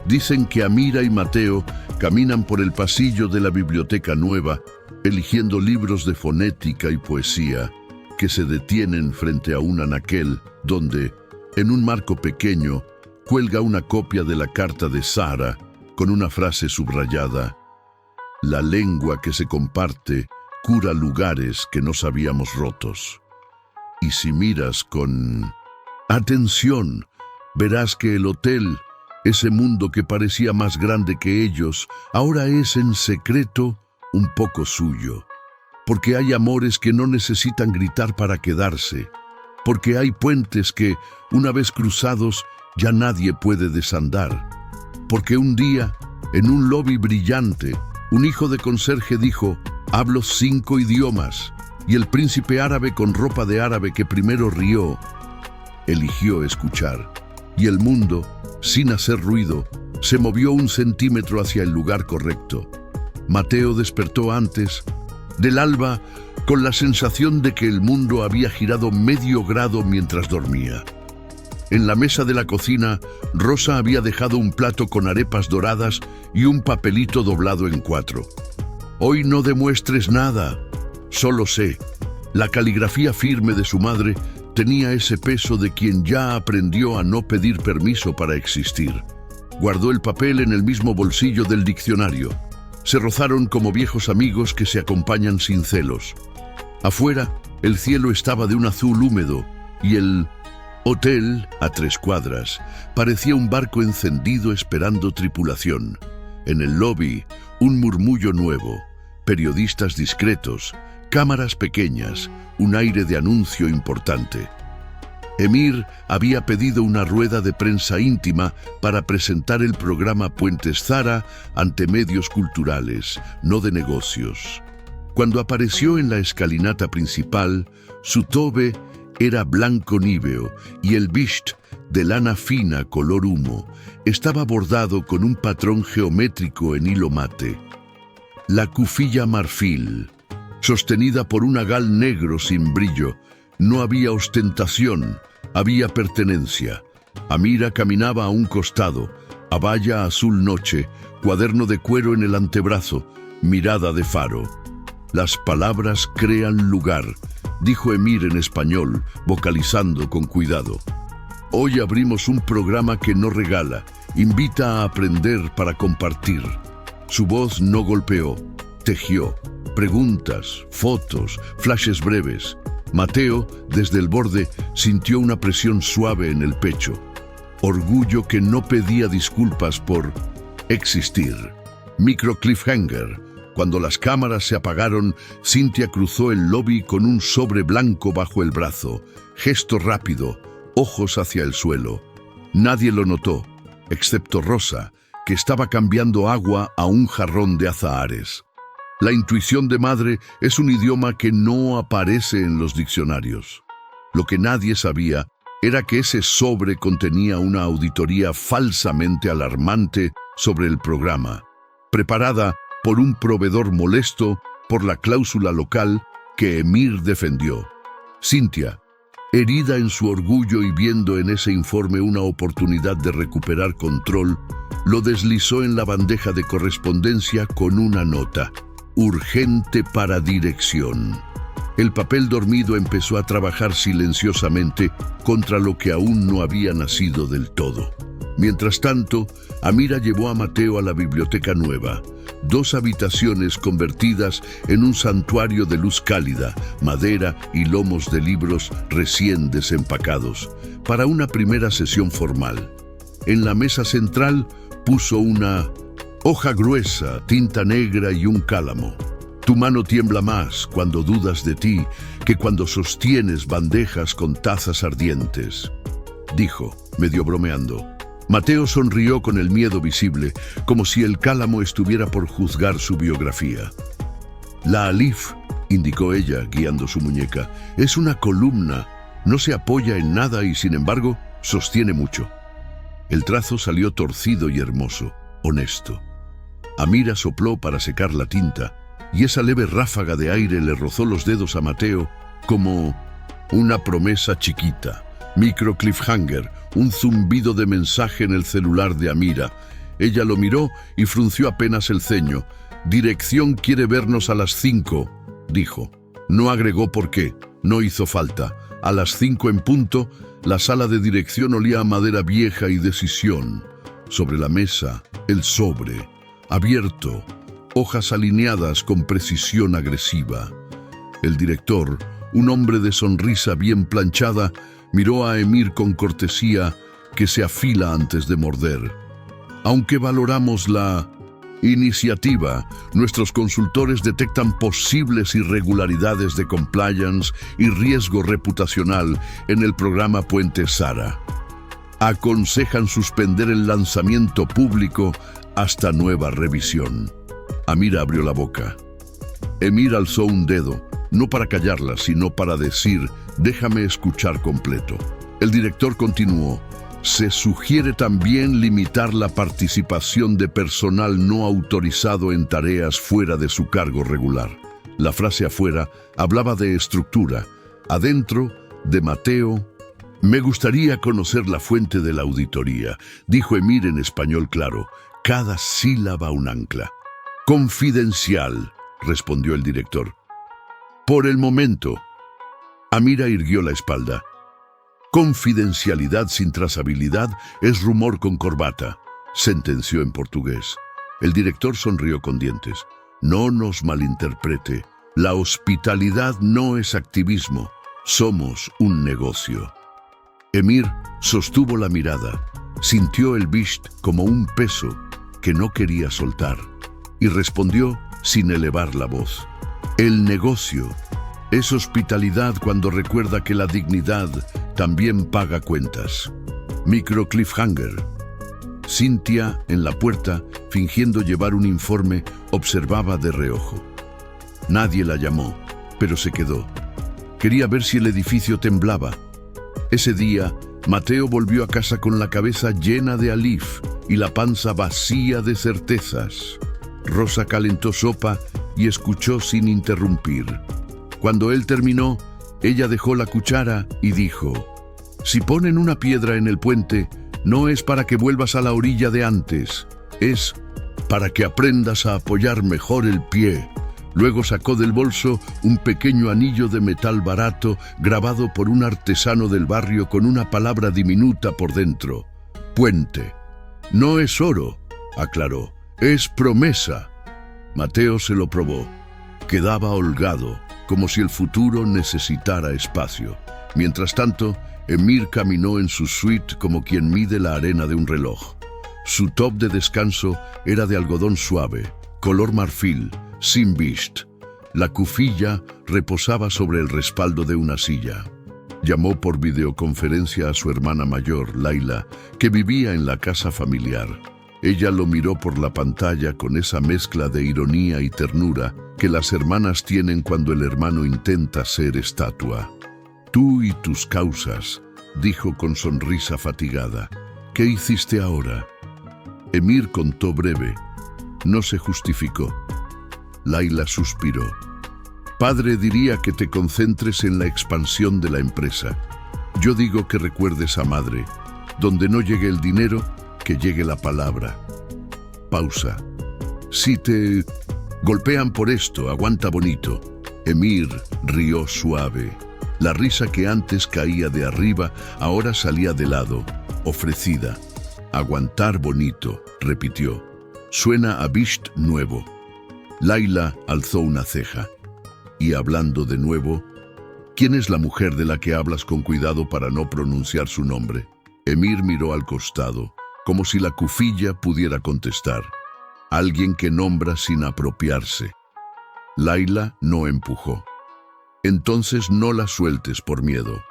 Dicen que Amira y Mateo caminan por el pasillo de la biblioteca nueva, eligiendo libros de fonética y poesía, que se detienen frente a un anaquel donde, en un marco pequeño, cuelga una copia de la carta de Sara con una frase subrayada: «La lengua que se comparte cura lugares que no sabíamos rotos». Y si miras con Atención, verás que el hotel, ese mundo que parecía más grande que ellos, ahora es en secreto un poco suyo. Porque hay amores que no necesitan gritar para quedarse. Porque hay puentes que, una vez cruzados, ya nadie puede desandar. Porque un día, en un lobby brillante, un hijo de conserje dijo: «Hablo 5 idiomas», y el príncipe árabe con ropa de árabe que primero rió, eligió escuchar. Y el mundo, sin hacer ruido, se movió 1 centímetro hacia el lugar correcto. Mateo despertó antes del alba con la sensación de que el mundo había girado medio grado mientras dormía. En la mesa de la cocina, Rosa había dejado un plato con arepas doradas y un papelito doblado en 4. «Hoy no demuestres nada, solo sé». La caligrafía firme de su madre tenía ese peso de quien ya aprendió a no pedir permiso para existir. Guardó el papel en el mismo bolsillo del diccionario. Se rozaron como viejos amigos que se acompañan sin celos. Afuera, el cielo estaba de un azul húmedo y el hotel, a 3 cuadras, parecía un barco encendido esperando tripulación. En el lobby, un murmullo nuevo, periodistas discretos, cámaras pequeñas, un aire de anuncio importante. Emir había pedido una rueda de prensa íntima para presentar el programa Puentes Zara ante medios culturales, no de negocios. Cuando apareció en la escalinata principal, su tobe era blanco níveo y el bisht, de lana fina color humo, estaba bordado con un patrón geométrico en hilo mate. La cufilla marfil, sostenida por un agal negro sin brillo, no había ostentación, había pertenencia. Amira caminaba a un costado, abaya azul noche, cuaderno de cuero en el antebrazo, mirada de faro. «Las palabras crean lugar», dijo Emir en español, vocalizando con cuidado. «Hoy abrimos un programa que no regala, invita a aprender para compartir». Su voz no golpeó, tejió. Preguntas, fotos, flashes breves. Mateo, desde el borde, sintió una presión suave en el pecho. Orgullo que no pedía disculpas por existir. Micro cliffhanger. Cuando las cámaras se apagaron, Cynthia cruzó el lobby con un sobre blanco bajo el brazo. Gesto rápido, ojos hacia el suelo. Nadie lo notó, excepto Rosa, que estaba cambiando agua a un jarrón de azahares. La intuición de madre es un idioma que no aparece en los diccionarios. Lo que nadie sabía era que ese sobre contenía una auditoría falsamente alarmante sobre el programa, preparada por un proveedor molesto por la cláusula local que Emir defendió. Cynthia, herida en su orgullo y viendo en ese informe una oportunidad de recuperar control, lo deslizó en la bandeja de correspondencia con una nota: «Urgente para dirección». El papel dormido empezó a trabajar silenciosamente contra lo que aún no había nacido del todo. Mientras tanto, Amira llevó a Mateo a la biblioteca nueva, 2 habitaciones convertidas en un santuario de luz cálida, madera y lomos de libros recién desempacados, para una primera sesión formal. En la mesa central puso una hoja gruesa, tinta negra y un cálamo. «Tu mano tiembla más cuando dudas de ti que cuando sostienes bandejas con tazas ardientes», dijo, medio bromeando. Mateo sonrió con el miedo visible, como si el cálamo estuviera por juzgar su biografía. «La alif», indicó ella, guiando su muñeca, «es una columna, no se apoya en nada y sin embargo sostiene mucho». El trazo salió torcido y hermoso, honesto. Amira sopló para secar la tinta, y esa leve ráfaga de aire le rozó los dedos a Mateo como una promesa chiquita. Micro cliffhanger, un zumbido de mensaje en el celular de Amira. Ella lo miró y frunció apenas el ceño. «Dirección quiere vernos a las 5», dijo. No agregó por qué, no hizo falta. A las 5 en punto, la sala de dirección olía a madera vieja y decisión. Sobre la mesa, el sobre, abierto, hojas alineadas con precisión agresiva. El director, un hombre de sonrisa bien planchada, Miró a Emir con cortesía que se afila antes de morder. Aunque valoramos la iniciativa, nuestros consultores detectan posibles irregularidades de compliance y riesgo reputacional en el programa Puente Sara. Aconsejan suspender el lanzamiento público hasta nueva revisión. Amir abrió la boca. Emir alzó un dedo, no para callarla, sino para decir, déjame escuchar completo. El director continuó. Se sugiere también limitar la participación de personal no autorizado en tareas fuera de su cargo regular. La frase afuera hablaba de estructura, adentro de Mateo. Me gustaría conocer la fuente de la auditoría, dijo Emir en español claro, cada sílaba un ancla. Confidencial, respondió el director. Por el momento. Amira irguió la espalda. Confidencialidad sin trazabilidad es rumor con corbata, sentenció en portugués. El director sonrió con dientes. No nos malinterprete. La hospitalidad no es activismo. Somos un negocio. Emir sostuvo la mirada. Sintió el bisht como un peso que no quería soltar y respondió sin elevar la voz. El negocio es hospitalidad cuando recuerda que la dignidad también paga cuentas. Micro cliffhanger. Cynthia, en la puerta, fingiendo llevar un informe, observaba de reojo. Nadie la llamó, pero se quedó. Quería ver si el edificio temblaba. Ese día, Mateo volvió a casa con la cabeza llena de alif y la panza vacía de certezas. Rosa calentó sopa y escuchó sin interrumpir. Cuando él terminó, ella dejó la cuchara y dijo, si ponen una piedra en el puente, no es para que vuelvas a la orilla de antes, es para que aprendas a apoyar mejor el pie. Luego sacó del bolso un pequeño anillo de metal barato grabado por un artesano del barrio con una palabra diminuta por dentro. Puente. No es oro, aclaró, es promesa. Mateo se lo probó. Quedaba holgado, como si el futuro necesitara espacio. Mientras tanto, Emir caminó en su suite como quien mide la arena de un reloj. Su top de descanso era de algodón suave, color marfil, sin bisht. La cufilla reposaba sobre el respaldo de una silla. Llamó por videoconferencia a su hermana mayor, Laila, que vivía en la casa familiar. Ella lo miró por la pantalla con esa mezcla de ironía y ternura que las hermanas tienen cuando el hermano intenta ser estatua. Tú y tus causas, dijo con sonrisa fatigada. ¿Qué hiciste ahora? Emir contó breve. No se justificó. Laila suspiró. Padre diría que te concentres en la expansión de la empresa. Yo digo que recuerdes a madre. Donde no llegue el dinero, que llegue la palabra. Pausa. Si te golpean por esto, aguanta bonito. Emir rió suave. La risa que antes caía de arriba, ahora salía de lado, ofrecida. Aguantar bonito, repitió. Suena a bisht nuevo. Laila alzó una ceja. Y hablando de nuevo, ¿quién es la mujer de la que hablas con cuidado para no pronunciar su nombre? Emir miró al costado, como si la cufilla pudiera contestar. Alguien que nombra sin apropiarse. Laila no empujó. Entonces no la sueltes por miedo.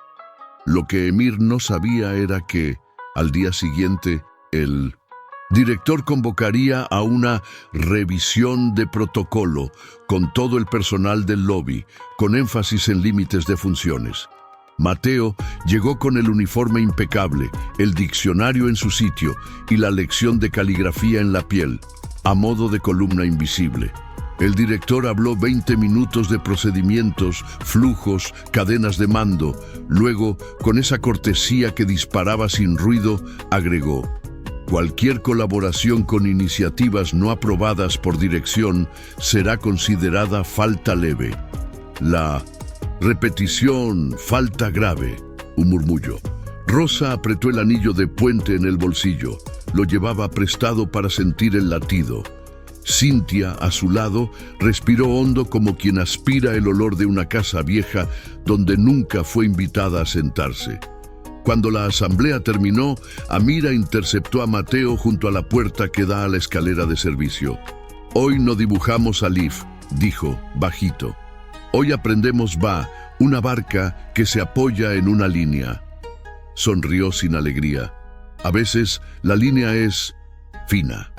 Lo que Emir no sabía era que, al día siguiente, el director convocaría a una revisión de protocolo con todo el personal del lobby, con énfasis en límites de funciones. Mateo llegó con el uniforme impecable, el diccionario en su sitio y la lección de caligrafía en la piel, a modo de columna invisible. El director habló 20 minutos de procedimientos, flujos, cadenas de mando. Luego, con esa cortesía que disparaba sin ruido, agregó: cualquier colaboración con iniciativas no aprobadas por dirección será considerada falta leve. La repetición, falta grave, un murmullo. Rosa apretó el anillo de puente en el bolsillo. Lo llevaba prestado para sentir el latido. Cynthia, a su lado, respiró hondo como quien aspira el olor de una casa vieja donde nunca fue invitada a sentarse. Cuando la asamblea terminó, Amira interceptó a Mateo junto a la puerta que da a la escalera de servicio. «Hoy no dibujamos a Liv», dijo, bajito. «Hoy aprendemos Va, una barca que se apoya en una línea». Sonrió sin alegría. «A veces la línea es fina».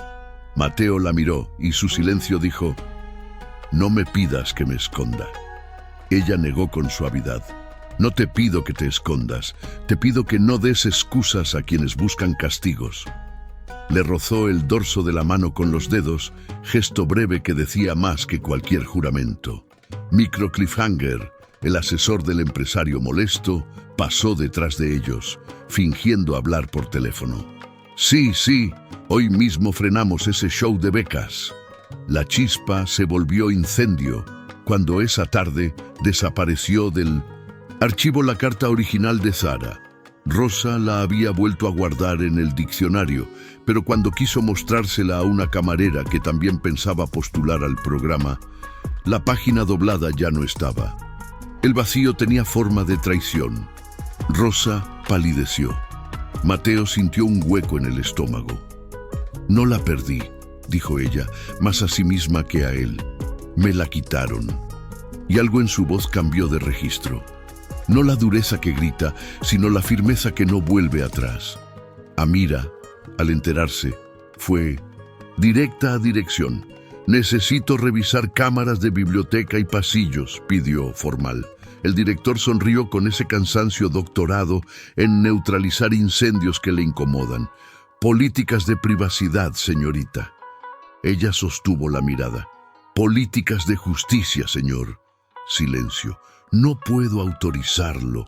Mateo la miró y su silencio dijo: «No me pidas que me esconda». Ella negó con suavidad: «No te pido que te escondas, te pido que no des excusas a quienes buscan castigos». Le rozó el dorso de la mano con los dedos, gesto breve que decía más que cualquier juramento. Micro Cliffhanger, el asesor del empresario molesto, pasó detrás de ellos, fingiendo hablar por teléfono. «Sí, hoy mismo frenamos ese show de becas». La chispa se volvió incendio cuando esa tarde desapareció del archivo la carta original de Sara. Rosa la había vuelto a guardar en el diccionario, pero cuando quiso mostrársela a una camarera que también pensaba postular al programa, la página doblada ya no estaba. El vacío tenía forma de traición. Rosa palideció. Mateo sintió un hueco en el estómago. «No la perdí», dijo ella, más a sí misma que a él. «Me la quitaron». Y algo en su voz cambió de registro. No la dureza que grita, sino la firmeza que no vuelve atrás. Amira, al enterarse, fue directa a dirección. «Necesito revisar cámaras de biblioteca y pasillos», pidió formal. El director sonrió con ese cansancio doctorado en neutralizar incendios que le incomodan. «Políticas de privacidad, señorita». Ella sostuvo la mirada. «Políticas de justicia, señor». Silencio. «No puedo autorizarlo».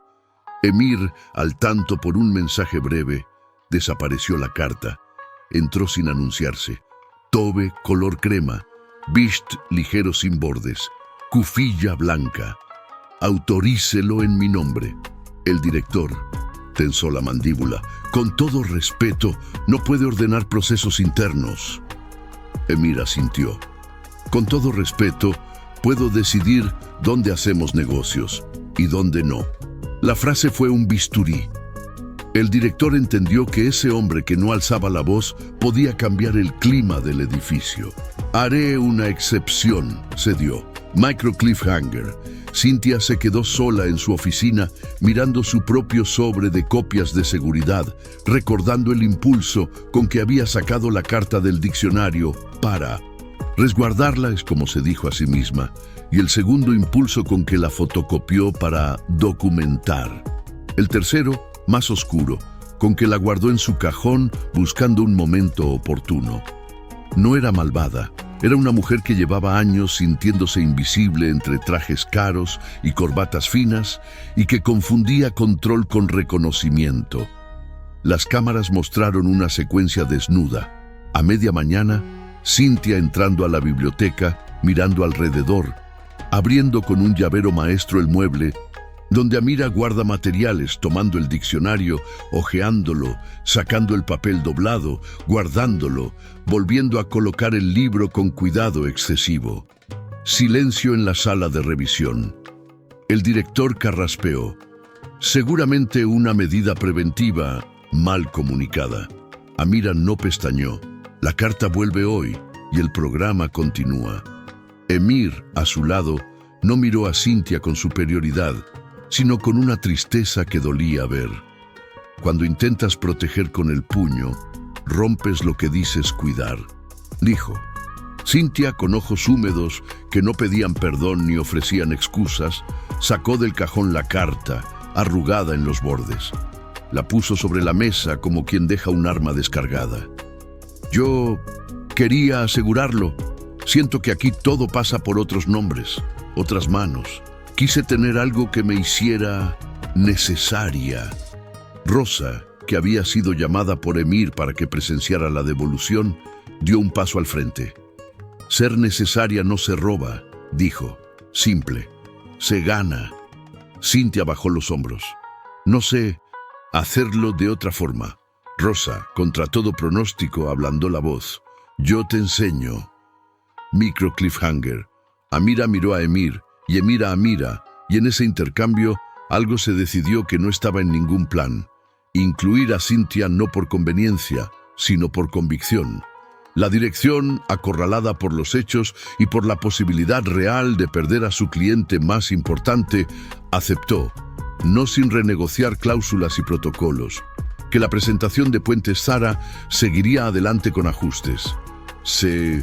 Emir, al tanto por un mensaje breve, desapareció la carta. Entró sin anunciarse. Tobe color crema, bisht ligero sin bordes, cufilla blanca. «Autorícelo en mi nombre». El director tensó la mandíbula. «Con todo respeto, no puede ordenar procesos internos». Emir asintió. «Con todo respeto, puedo decidir dónde hacemos negocios y dónde no». La frase fue un bisturí. El director entendió que ese hombre que no alzaba la voz podía cambiar el clima del edificio. «Haré una excepción», cedió. Micro Cliffhanger. Cynthia se quedó sola en su oficina mirando su propio sobre de copias de seguridad, recordando el impulso con que había sacado la carta del diccionario para resguardarla, es como se dijo a sí misma, y el segundo impulso con que la fotocopió para documentar. El tercero, más oscuro, con que la guardó en su cajón buscando un momento oportuno. No era malvada. Era una mujer que llevaba años sintiéndose invisible entre trajes caros y corbatas finas y que confundía control con reconocimiento. Las cámaras mostraron una secuencia desnuda. A media mañana, Cynthia entrando a la biblioteca, mirando alrededor, abriendo con un llavero maestro el mueble, donde Amira guarda materiales, tomando el diccionario, hojeándolo, sacando el papel doblado, guardándolo, volviendo a colocar el libro con cuidado excesivo. Silencio en la sala de revisión. El director carraspeó. Seguramente una medida preventiva mal comunicada. Amira no pestañeó. La carta vuelve hoy y el programa continúa. Emir, a su lado, no miró a Cynthia con superioridad, sino con una tristeza que dolía ver. Cuando intentas proteger con el puño, rompes lo que dices cuidar, dijo. Cynthia, con ojos húmedos que no pedían perdón ni ofrecían excusas, sacó del cajón la carta, arrugada en los bordes. La puso sobre la mesa como quien deja un arma descargada. Yo quería asegurarlo. Siento que aquí todo pasa por otros nombres, otras manos. Quise tener algo que me hiciera necesaria. Rosa, que había sido llamada por Emir para que presenciara la devolución, dio un paso al frente. Ser necesaria no se roba, dijo. Simple. Se gana. Cynthia bajó los hombros. No sé hacerlo de otra forma. Rosa, contra todo pronóstico, ablandó la voz. Yo te enseño. Micro Cliffhanger. Amira miró a Emir y Emir a Amira, y en ese intercambio algo se decidió que no estaba en ningún plan. incluir a Cynthia no por conveniencia, sino por convicción. La dirección, acorralada por los hechos y por la posibilidad real de perder a su cliente más importante, aceptó, no sin renegociar cláusulas y protocolos, que la presentación de Puentes Zara seguiría adelante con ajustes. Se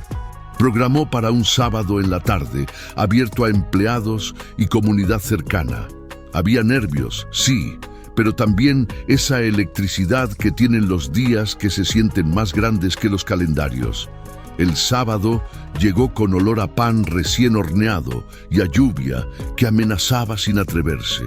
programó para un sábado en la tarde, abierto a empleados y comunidad cercana. Había nervios, sí, pero también esa electricidad que tienen los días que se sienten más grandes que los calendarios. El sábado llegó con olor a pan recién horneado y a lluvia que amenazaba sin atreverse.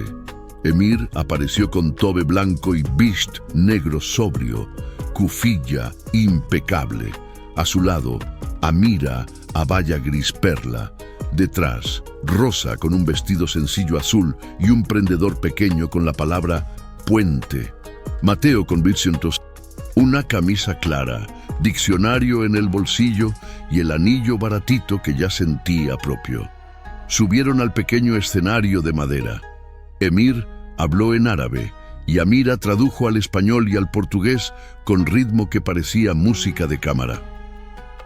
Emir apareció con tobe blanco y bisht negro sobrio, cufilla impecable. A su lado, Amira, abaya gris perla. Detrás, Rosa con un vestido sencillo azul y un prendedor pequeño con la palabra puente. Mateo con Vicentos, una camisa clara, diccionario en el bolsillo y el anillo baratito que ya sentía propio. Subieron al pequeño escenario de madera. Emir habló en árabe y Amira tradujo al español y al portugués con ritmo que parecía música de cámara.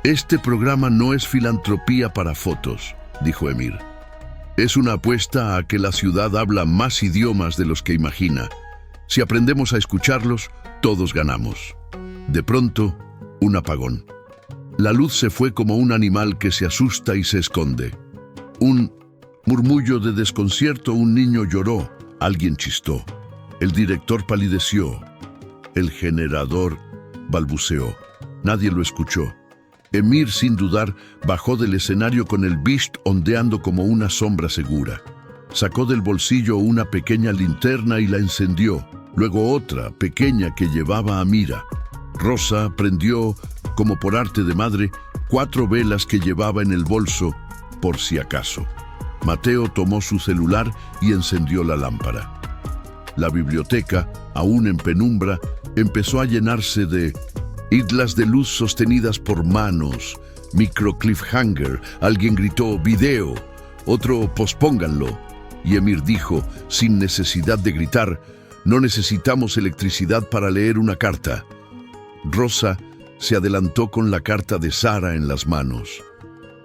Este programa no es filantropía para fotos, dijo Emir. Es una apuesta a que la ciudad habla más idiomas de los que imagina. Si aprendemos a escucharlos, todos ganamos. De pronto, un apagón. La luz se fue como un animal que se asusta y se esconde. Un murmullo de desconcierto, un niño lloró, alguien chistó. El director palideció. El generador balbuceó. Nadie lo escuchó. Emir, sin dudar, bajó del escenario con el bisht ondeando como una sombra segura. Sacó del bolsillo una pequeña linterna y la encendió. Luego otra, pequeña, que llevaba a Amira. Rosa prendió, como por arte de madre, 4 velas que llevaba en el bolso, por si acaso. Mateo tomó su celular y encendió la lámpara. La biblioteca, aún en penumbra, empezó a llenarse de islas de luz sostenidas por manos, micro cliffhanger. Alguien gritó «video», otro «pospónganlo». Y Emir dijo, sin necesidad de gritar, «No necesitamos electricidad para leer una carta». Rosa se adelantó con la carta de Sara en las manos.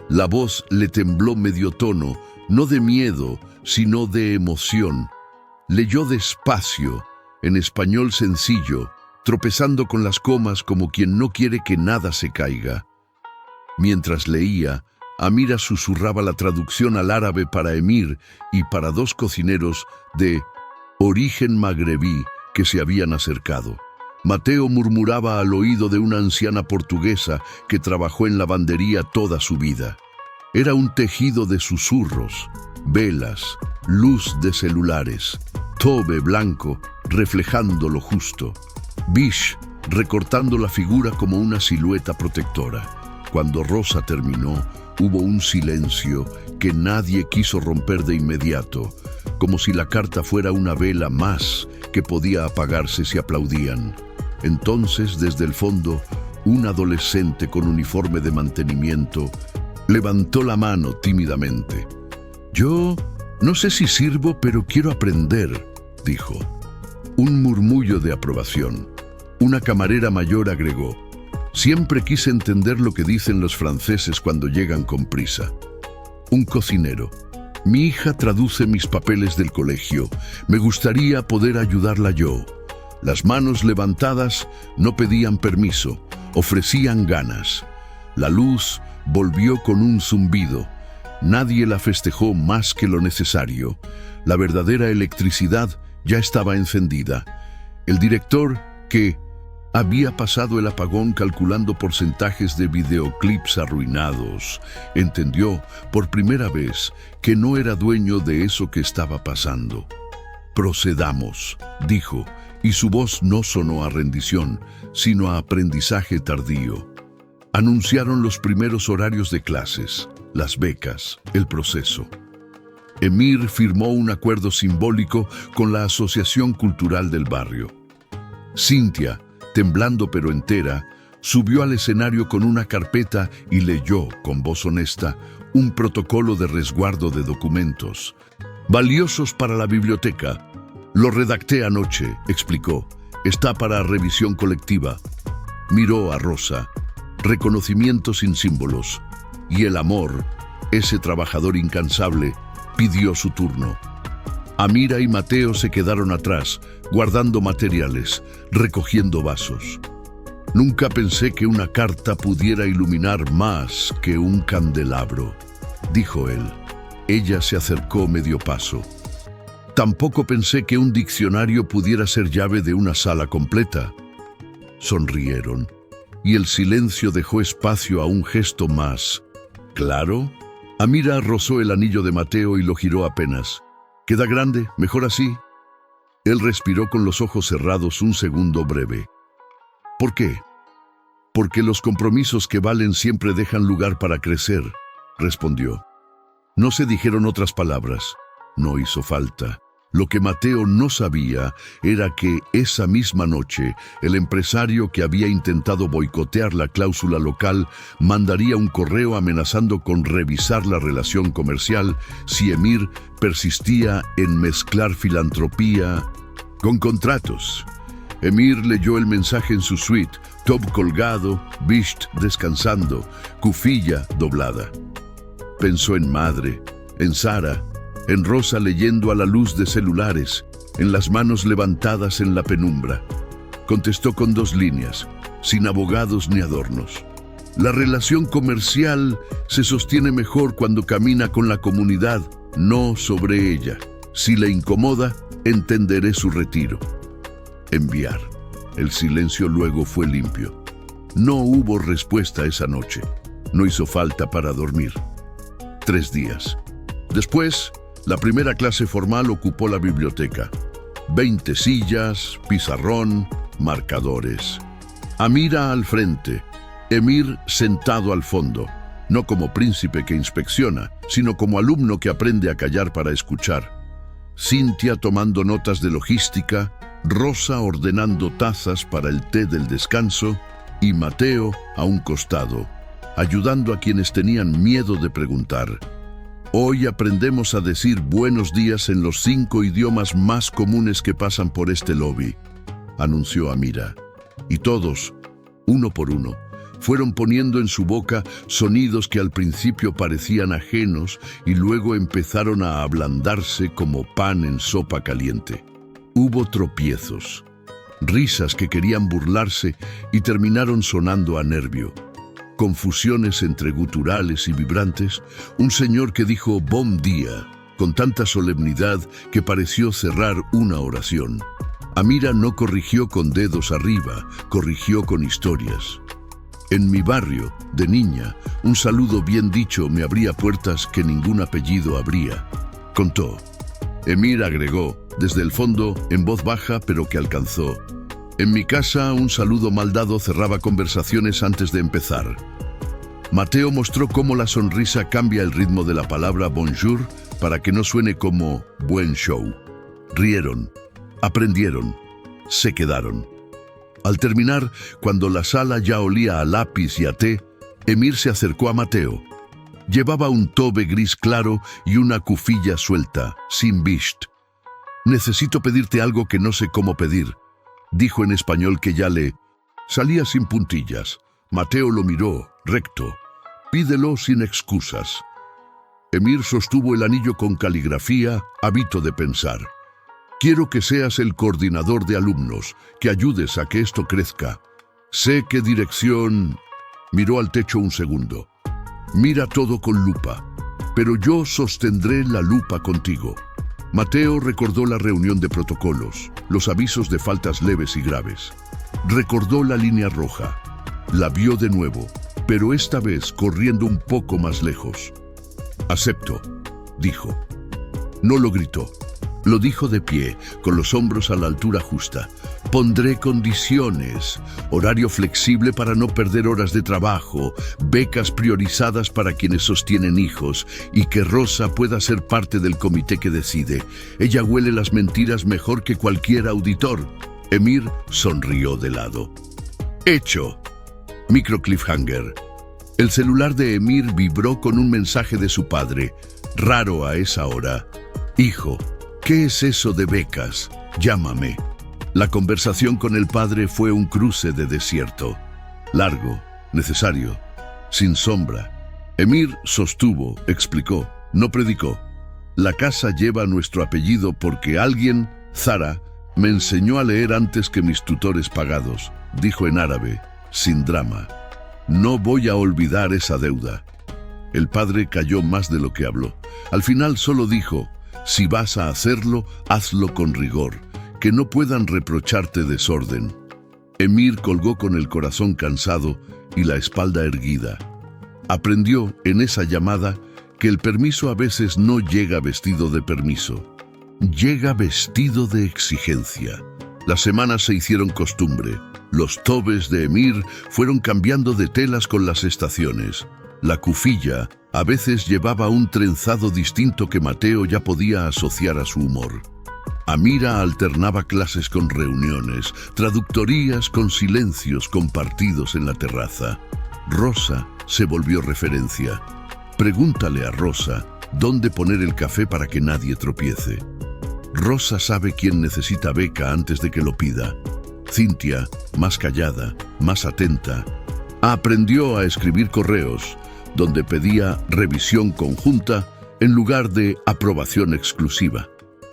La voz le tembló medio tono, no de miedo, sino de emoción. Leyó despacio, en español sencillo, tropezando con las comas como quien no quiere que nada se caiga. Mientras leía, Amira susurraba la traducción al árabe para Emir y para 2 cocineros de origen magrebí que se habían acercado. Mateo murmuraba al oído de una anciana portuguesa que trabajó en lavandería toda su vida. Era un tejido de susurros, velas, luz de celulares, tobe blanco reflejando lo justo, bish recortando la figura como una silueta protectora. Cuando Rosa terminó, hubo un silencio que nadie quiso romper de inmediato, como si la carta fuera una vela más que podía apagarse si aplaudían. Entonces, desde el fondo, un adolescente con uniforme de mantenimiento levantó la mano tímidamente. «Yo no sé si sirvo, pero quiero aprender», dijo. Un murmullo de aprobación. Una camarera mayor agregó: «Siempre quise entender lo que dicen los franceses cuando llegan con prisa». Un cocinero: «Mi hija traduce mis papeles del colegio. Me gustaría poder ayudarla yo». Las manos levantadas no pedían permiso, ofrecían ganas. La luz volvió con un zumbido. Nadie la festejó más que lo necesario. La verdadera electricidad ya estaba encendida. El director, que había pasado el apagón calculando porcentajes de videoclips arruinados, entendió por primera vez que no era dueño de eso que estaba pasando. «Procedamos», dijo, y su voz no sonó a rendición, sino a aprendizaje tardío. Anunciaron los primeros horarios de clases, las becas, el proceso. Emir firmó un acuerdo simbólico con la Asociación Cultural del barrio. Cynthia, temblando pero entera, subió al escenario con una carpeta y leyó, con voz honesta, un protocolo de resguardo de documentos, valiosos para la biblioteca. «Lo redacté anoche», explicó, Está para revisión colectiva. Miró a Rosa. Reconocimiento sin símbolos. Y el amor, ese trabajador incansable, pidió su turno. Amira y Mateo se quedaron atrás, guardando materiales, recogiendo vasos. Nunca pensé que una carta pudiera iluminar más que un candelabro, dijo él. Ella se acercó medio paso. Tampoco pensé que un diccionario pudiera ser llave de una sala completa. Sonrieron, y el silencio dejó espacio a un gesto más. ¿Claro? Amira rozó el anillo de Mateo y lo giró apenas. ¿Queda grande? ¿Mejor así? Él respiró con los ojos cerrados un segundo breve. ¿Por qué? Porque los compromisos que valen siempre dejan lugar para crecer, respondió. No se dijeron otras palabras. No hizo falta. Lo que Mateo no sabía era que esa misma noche el empresario que había intentado boicotear la cláusula local mandaría un correo amenazando con revisar la relación comercial si Emir persistía en mezclar filantropía con contratos. Emir leyó el mensaje en su suite, top colgado, Bisht descansando, cufilla doblada. Pensó en madre, en Sara, en Rosa leyendo a la luz de celulares, en las manos levantadas en la penumbra. Contestó con 2 líneas, sin abogados ni adornos. La relación comercial se sostiene mejor cuando camina con la comunidad, no sobre ella. Si le incomoda, entenderé su retiro. Enviar. El silencio luego fue limpio. No hubo respuesta esa noche. No hizo falta para dormir. 3 días. Después, la primera clase formal ocupó la biblioteca. 20 sillas, pizarrón, marcadores. Amira al frente, Emir sentado al fondo, no como príncipe que inspecciona, sino como alumno que aprende a callar para escuchar. Cintia tomando notas de logística, Rosa ordenando tazas para el té del descanso y Mateo a un costado, ayudando a quienes tenían miedo de preguntar. Hoy aprendemos a decir buenos días en los 5 idiomas más comunes que pasan por este lobby, anunció Amira. Y todos, uno por uno, fueron poniendo en su boca sonidos que al principio parecían ajenos y luego empezaron a ablandarse como pan en sopa caliente. Hubo tropiezos, risas que querían burlarse y terminaron sonando a nervio. Confusiones entre guturales y vibrantes, un señor que dijo «Bon día» con tanta solemnidad que pareció cerrar una oración. Amira no corrigió con dedos arriba, corrigió con historias. En mi barrio, de niña, un saludo bien dicho me abría puertas que ningún apellido abría, contó. Emir agregó, desde el fondo, en voz baja pero que alcanzó. En mi casa, un saludo mal dado cerraba conversaciones antes de empezar. Mateo mostró cómo la sonrisa cambia el ritmo de la palabra bonjour para que no suene como buen show. Rieron, aprendieron, se quedaron. Al terminar, cuando la sala ya olía a lápiz y a té, Emir se acercó a Mateo. Llevaba un tobe gris claro y una cufilla suelta, sin bisht. Necesito pedirte algo que no sé cómo pedir, dijo en español que ya le salía sin puntillas. Mateo lo miró, recto. Pídelo sin excusas. Emir sostuvo el anillo con caligrafía, hábito de pensar. Quiero que seas el coordinador de alumnos, que ayudes a que esto crezca. Sé qué dirección... Miró al techo un segundo. Mira todo con lupa, pero yo sostendré la lupa contigo. Mateo recordó la reunión de protocolos, los avisos de faltas leves y graves. Recordó la línea roja. La vio de nuevo, pero esta vez corriendo un poco más lejos. Acepto, dijo. No lo gritó. Lo dijo de pie, con los hombros a la altura justa. Pondré condiciones, horario flexible para no perder horas de trabajo, becas priorizadas para quienes sostienen hijos y que Rosa pueda ser parte del comité que decide. Ella huele las mentiras mejor que cualquier auditor. Emir sonrió de lado. Hecho. Micro cliffhanger. El celular de Emir vibró con un mensaje de su padre, raro a esa hora. Hijo, ¿qué es eso de becas? Llámame. La conversación con el padre fue un cruce de desierto. Largo, necesario, sin sombra. Emir sostuvo, explicó, no predicó. La casa lleva nuestro apellido porque alguien, Zara, me enseñó a leer antes que mis tutores pagados. Dijo en árabe, sin drama. No voy a olvidar esa deuda. El padre calló más de lo que habló. Al final solo dijo, si vas a hacerlo, hazlo con rigor, que no puedan reprocharte desorden. Emir colgó con el corazón cansado y la espalda erguida. Aprendió en esa llamada que el permiso a veces no llega vestido de permiso, llega vestido de exigencia. Las semanas se hicieron costumbre. Los tobes de Emir fueron cambiando de telas con las estaciones. La cufilla a veces llevaba un trenzado distinto que Mateo ya podía asociar a su humor. Amira alternaba clases con reuniones, traductorías con silencios compartidos en la terraza. Rosa se volvió referencia. Pregúntale a Rosa dónde poner el café para que nadie tropiece. Rosa sabe quién necesita beca antes de que lo pida. Cintia, más callada, más atenta, aprendió a escribir correos donde pedía revisión conjunta en lugar de aprobación exclusiva.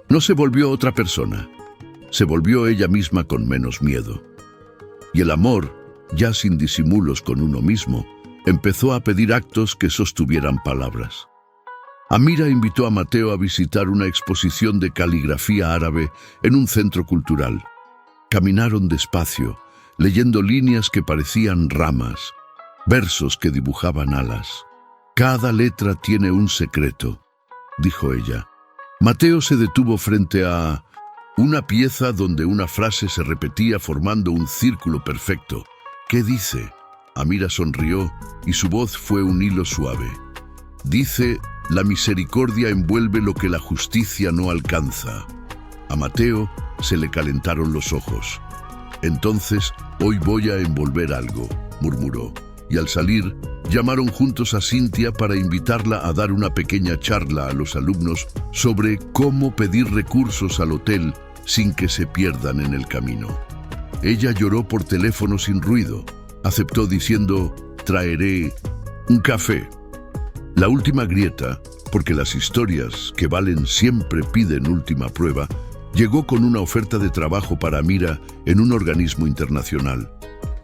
No se volvió otra persona, se volvió ella misma con menos miedo. Y el amor, ya sin disimulos con uno mismo, empezó a pedir actos que sostuvieran palabras. Amira invitó a Mateo a visitar una exposición de caligrafía árabe en un centro cultural. Caminaron despacio, leyendo líneas que parecían ramas, versos que dibujaban alas. Cada letra tiene un secreto, dijo ella. Mateo se detuvo frente a una pieza donde una frase se repetía formando un círculo perfecto. ¿Qué dice? Amira sonrió y su voz fue un hilo suave. Dice, la misericordia envuelve lo que la justicia no alcanza. A Mateo se le calentaron los ojos. Entonces, hoy voy a envolver algo, murmuró. Y al salir, llamaron juntos a Cintia para invitarla a dar una pequeña charla a los alumnos sobre cómo pedir recursos al hotel sin que se pierdan en el camino. Ella lloró por teléfono sin ruido. Aceptó diciendo, traeré un café. La última grieta, porque las historias que valen siempre piden última prueba, llegó con una oferta de trabajo para Amira en un organismo internacional.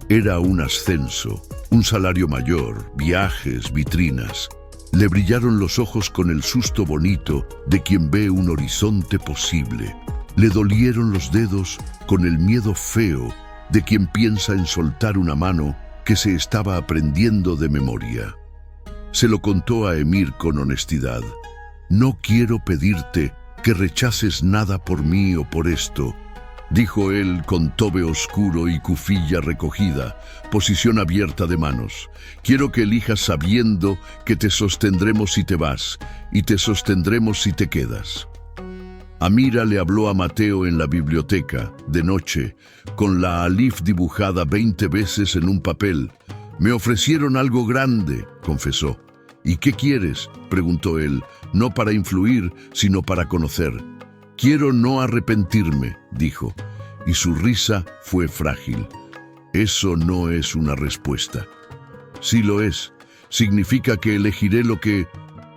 Era un ascenso, un salario mayor, viajes, vitrinas. Le brillaron los ojos con el susto bonito de quien ve un horizonte posible. Le dolieron los dedos con el miedo feo de quien piensa en soltar una mano que se estaba aprendiendo de memoria. Se lo contó a Emir con honestidad. No quiero pedirte que rechaces nada por mí o por esto, dijo él con tobe oscuro y cufilla recogida, posición abierta de manos. Quiero que elijas sabiendo que te sostendremos si te vas y te sostendremos si te quedas. Amira le habló a Mateo en la biblioteca, de noche, con la alif dibujada 20 veces en un papel. Me ofrecieron algo grande, confesó. ¿Y qué quieres?, preguntó él, no para influir, sino para conocer. Quiero no arrepentirme, dijo, y su risa fue frágil. Eso no es una respuesta. Sí lo es. Significa que elegiré lo que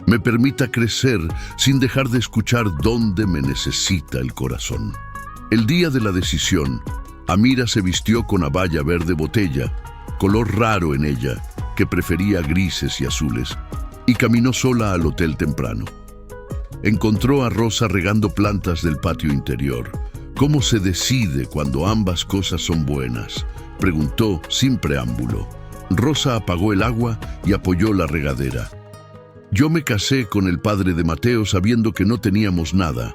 me permita crecer sin dejar de escuchar dónde me necesita el corazón. El día de la decisión, Amira se vistió con abaya verde botella, color raro en ella, que prefería grises y azules, y caminó sola al hotel temprano. Encontró a Rosa regando plantas del patio interior. ¿Cómo se decide cuando ambas cosas son buenas?, preguntó sin preámbulo. Rosa apagó el agua y apoyó la regadera. Yo me casé con el padre de Mateo sabiendo que no teníamos nada.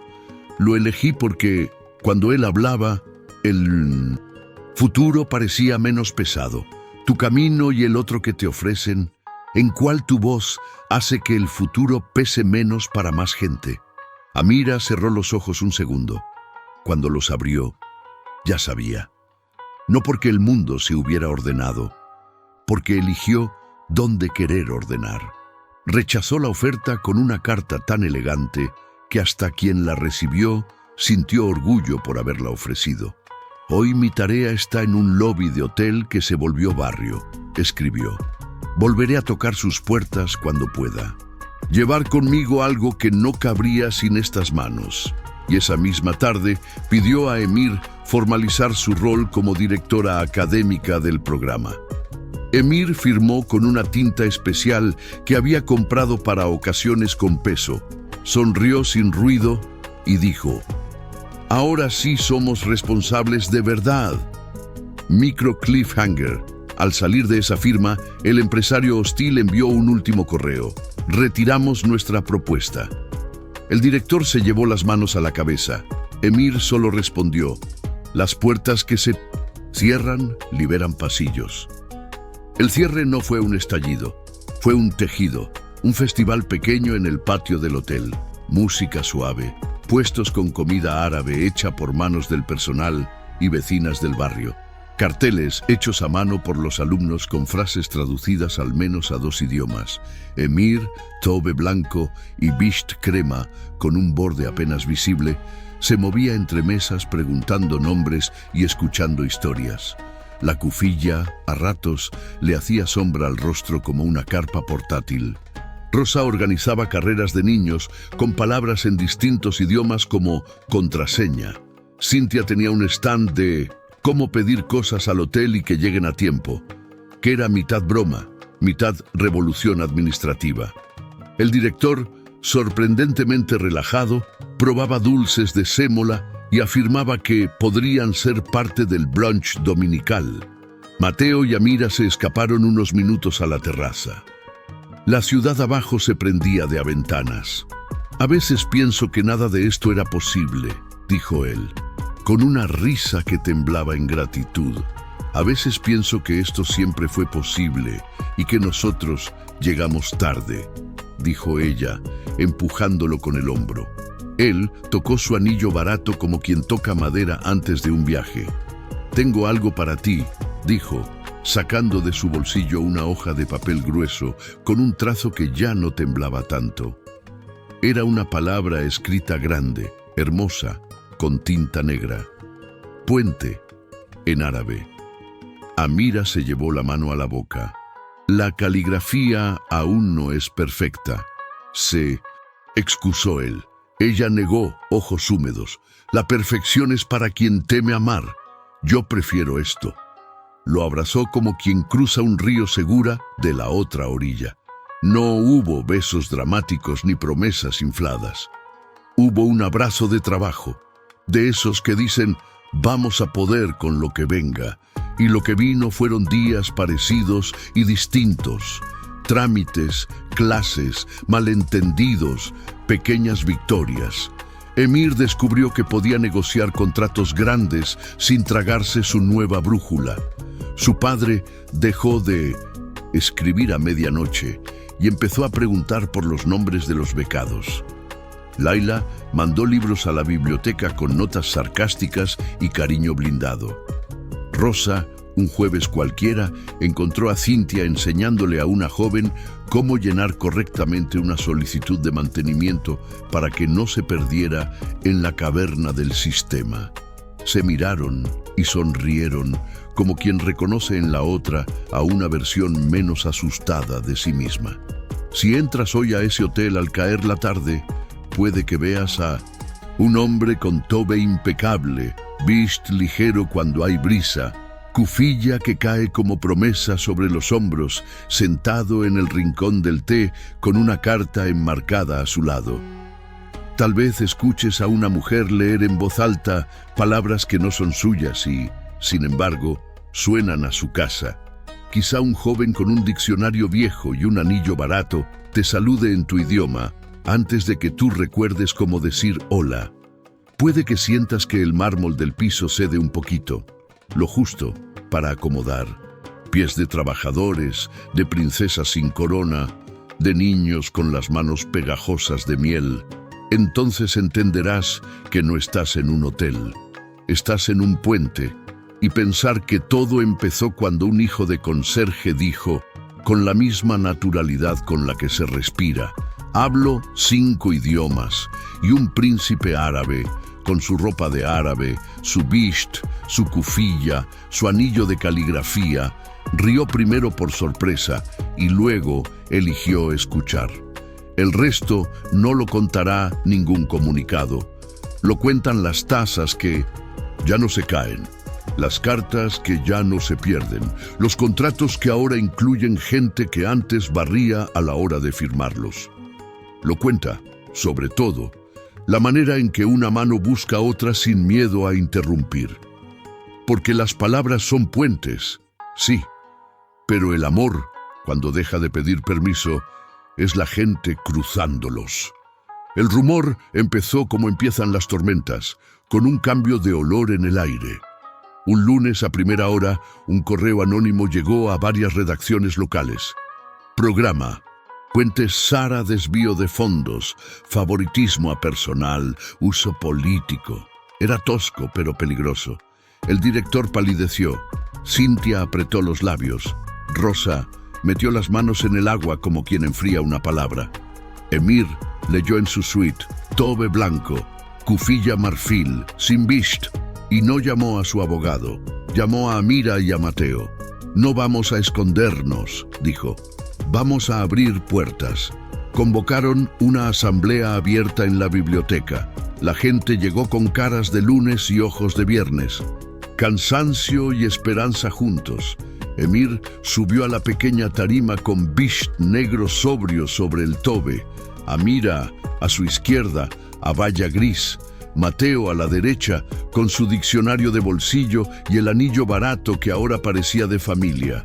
Lo elegí porque, cuando él hablaba, el futuro parecía menos pesado. Tu camino y el otro que te ofrecen, ¿en cuál tu voz hace que el futuro pese menos para más gente? Amira cerró los ojos un segundo. Cuando los abrió, ya sabía. No porque el mundo se hubiera ordenado, porque eligió dónde querer ordenar. Rechazó la oferta con una carta tan elegante que hasta quien la recibió sintió orgullo por haberla ofrecido. Hoy mi tarea está en un lobby de hotel que se volvió barrio, escribió. Volveré a tocar sus puertas cuando pueda. Llevar conmigo algo que no cabría sin estas manos. Y esa misma tarde pidió a Emir formalizar su rol como directora académica del programa. Emir firmó con una tinta especial que había comprado para ocasiones con peso. Sonrió sin ruido y dijo: «Ahora sí somos responsables de verdad». Micro cliffhanger. Al salir de esa firma, el empresario hostil envió un último correo: «Retiramos nuestra propuesta». El director se llevó las manos a la cabeza. Emir solo respondió: «Las puertas que se cierran liberan pasillos». El cierre no fue un estallido, fue un tejido, un festival pequeño en el patio del hotel. Música suave, puestos con comida árabe hecha por manos del personal y vecinas del barrio. Carteles hechos a mano por los alumnos con frases traducidas al menos a 2 idiomas. Emir, tobe blanco y bisht crema, con un borde apenas visible, se movía entre mesas preguntando nombres y escuchando historias. La cufilla, a ratos, le hacía sombra al rostro como una carpa portátil. Rosa organizaba carreras de niños con palabras en distintos idiomas como contraseña. Cintia tenía un stand de cómo pedir cosas al hotel y que lleguen a tiempo, que era mitad broma, mitad revolución administrativa. El director, sorprendentemente relajado, probaba dulces de sémola y afirmaba que podrían ser parte del brunch dominical. Mateo y Amira se escaparon unos minutos a la terraza. La ciudad abajo se prendía de a ventanas. «A veces pienso que nada de esto era posible», dijo él, con una risa que temblaba en gratitud. «A veces pienso que esto siempre fue posible y que nosotros llegamos tarde», dijo ella, empujándolo con el hombro. Él tocó su anillo barato como quien toca madera antes de un viaje. «Tengo algo para ti», dijo, sacando de su bolsillo una hoja de papel grueso con un trazo que ya no temblaba tanto. Era una palabra escrita grande, hermosa, con tinta negra. «Puente», en árabe. Amira se llevó la mano a la boca. «La caligrafía aún no es perfecta», se excusó él. Ella negó, ojos húmedos. «La perfección es para quien teme amar. Yo prefiero esto». Lo abrazó como quien cruza un río segura de la otra orilla. No hubo besos dramáticos ni promesas infladas. Hubo un abrazo de trabajo, de esos que dicen «vamos a poder con lo que venga». Y lo que vino fueron días parecidos y distintos. Trámites, clases, malentendidos, pequeñas victorias. Emir descubrió que podía negociar contratos grandes sin tragarse su nueva brújula. Su padre dejó de escribir a medianoche y empezó a preguntar por los nombres de los becados. Laila mandó libros a la biblioteca con notas sarcásticas y cariño blindado. Rosa, un jueves cualquiera, encontró a Cintia enseñándole a una joven cómo llenar correctamente una solicitud de mantenimiento para que no se perdiera en la caverna del sistema. Se miraron y sonrieron como quien reconoce en la otra a una versión menos asustada de sí misma. Si entras hoy a ese hotel al caer la tarde, puede que veas a un hombre con tobe impecable, bisht ligero cuando hay brisa, cufilla que cae como promesa sobre los hombros, sentado en el rincón del té con una carta enmarcada a su lado. Tal vez escuches a una mujer leer en voz alta palabras que no son suyas y, sin embargo, suenan a su casa. Quizá un joven con un diccionario viejo y un anillo barato te salude en tu idioma antes de que tú recuerdes cómo decir hola. Puede que sientas que el mármol del piso cede un poquito, lo justo para acomodar. Pies de trabajadores, de princesas sin corona, de niños con las manos pegajosas de miel. Entonces entenderás que no estás en un hotel, estás en un puente. Y pensar que todo empezó cuando un hijo de conserje dijo, con la misma naturalidad con la que se respira: «Hablo 5 idiomas» y un príncipe árabe, con su ropa de árabe, su bisht, su kufilla, su anillo de caligrafía, rió primero por sorpresa y luego eligió escuchar. El resto no lo contará ningún comunicado. Lo cuentan las tazas que ya no se caen, las cartas que ya no se pierden, los contratos que ahora incluyen gente que antes barría a la hora de firmarlos. Lo cuenta, sobre todo, la manera en que una mano busca otra sin miedo a interrumpir. Porque las palabras son puentes, sí, pero el amor, cuando deja de pedir permiso, es la gente cruzándolos. El rumor empezó como empiezan las tormentas, con un cambio de olor en el aire. Un lunes a primera hora, un correo anónimo llegó a varias redacciones locales. Programa: Puente Sara, desvío de fondos, favoritismo a personal, uso político. Era tosco, pero peligroso. El director palideció. Cintia apretó los labios. Rosa metió las manos en el agua como quien enfría una palabra. Emir leyó en su suite, tobe blanco, kufilla marfil, sin bisht, y no llamó a su abogado. Llamó a Amira y a Mateo. No vamos a escondernos, dijo. Vamos a abrir puertas. Convocaron una asamblea abierta en la biblioteca. La gente llegó con caras de lunes y ojos de viernes. Cansancio y esperanza juntos. Emir subió a la pequeña tarima con bisht negro sobrio sobre el tobe. Amira a su izquierda, abaya gris. Mateo a la derecha, con su diccionario de bolsillo y el anillo barato que ahora parecía de familia.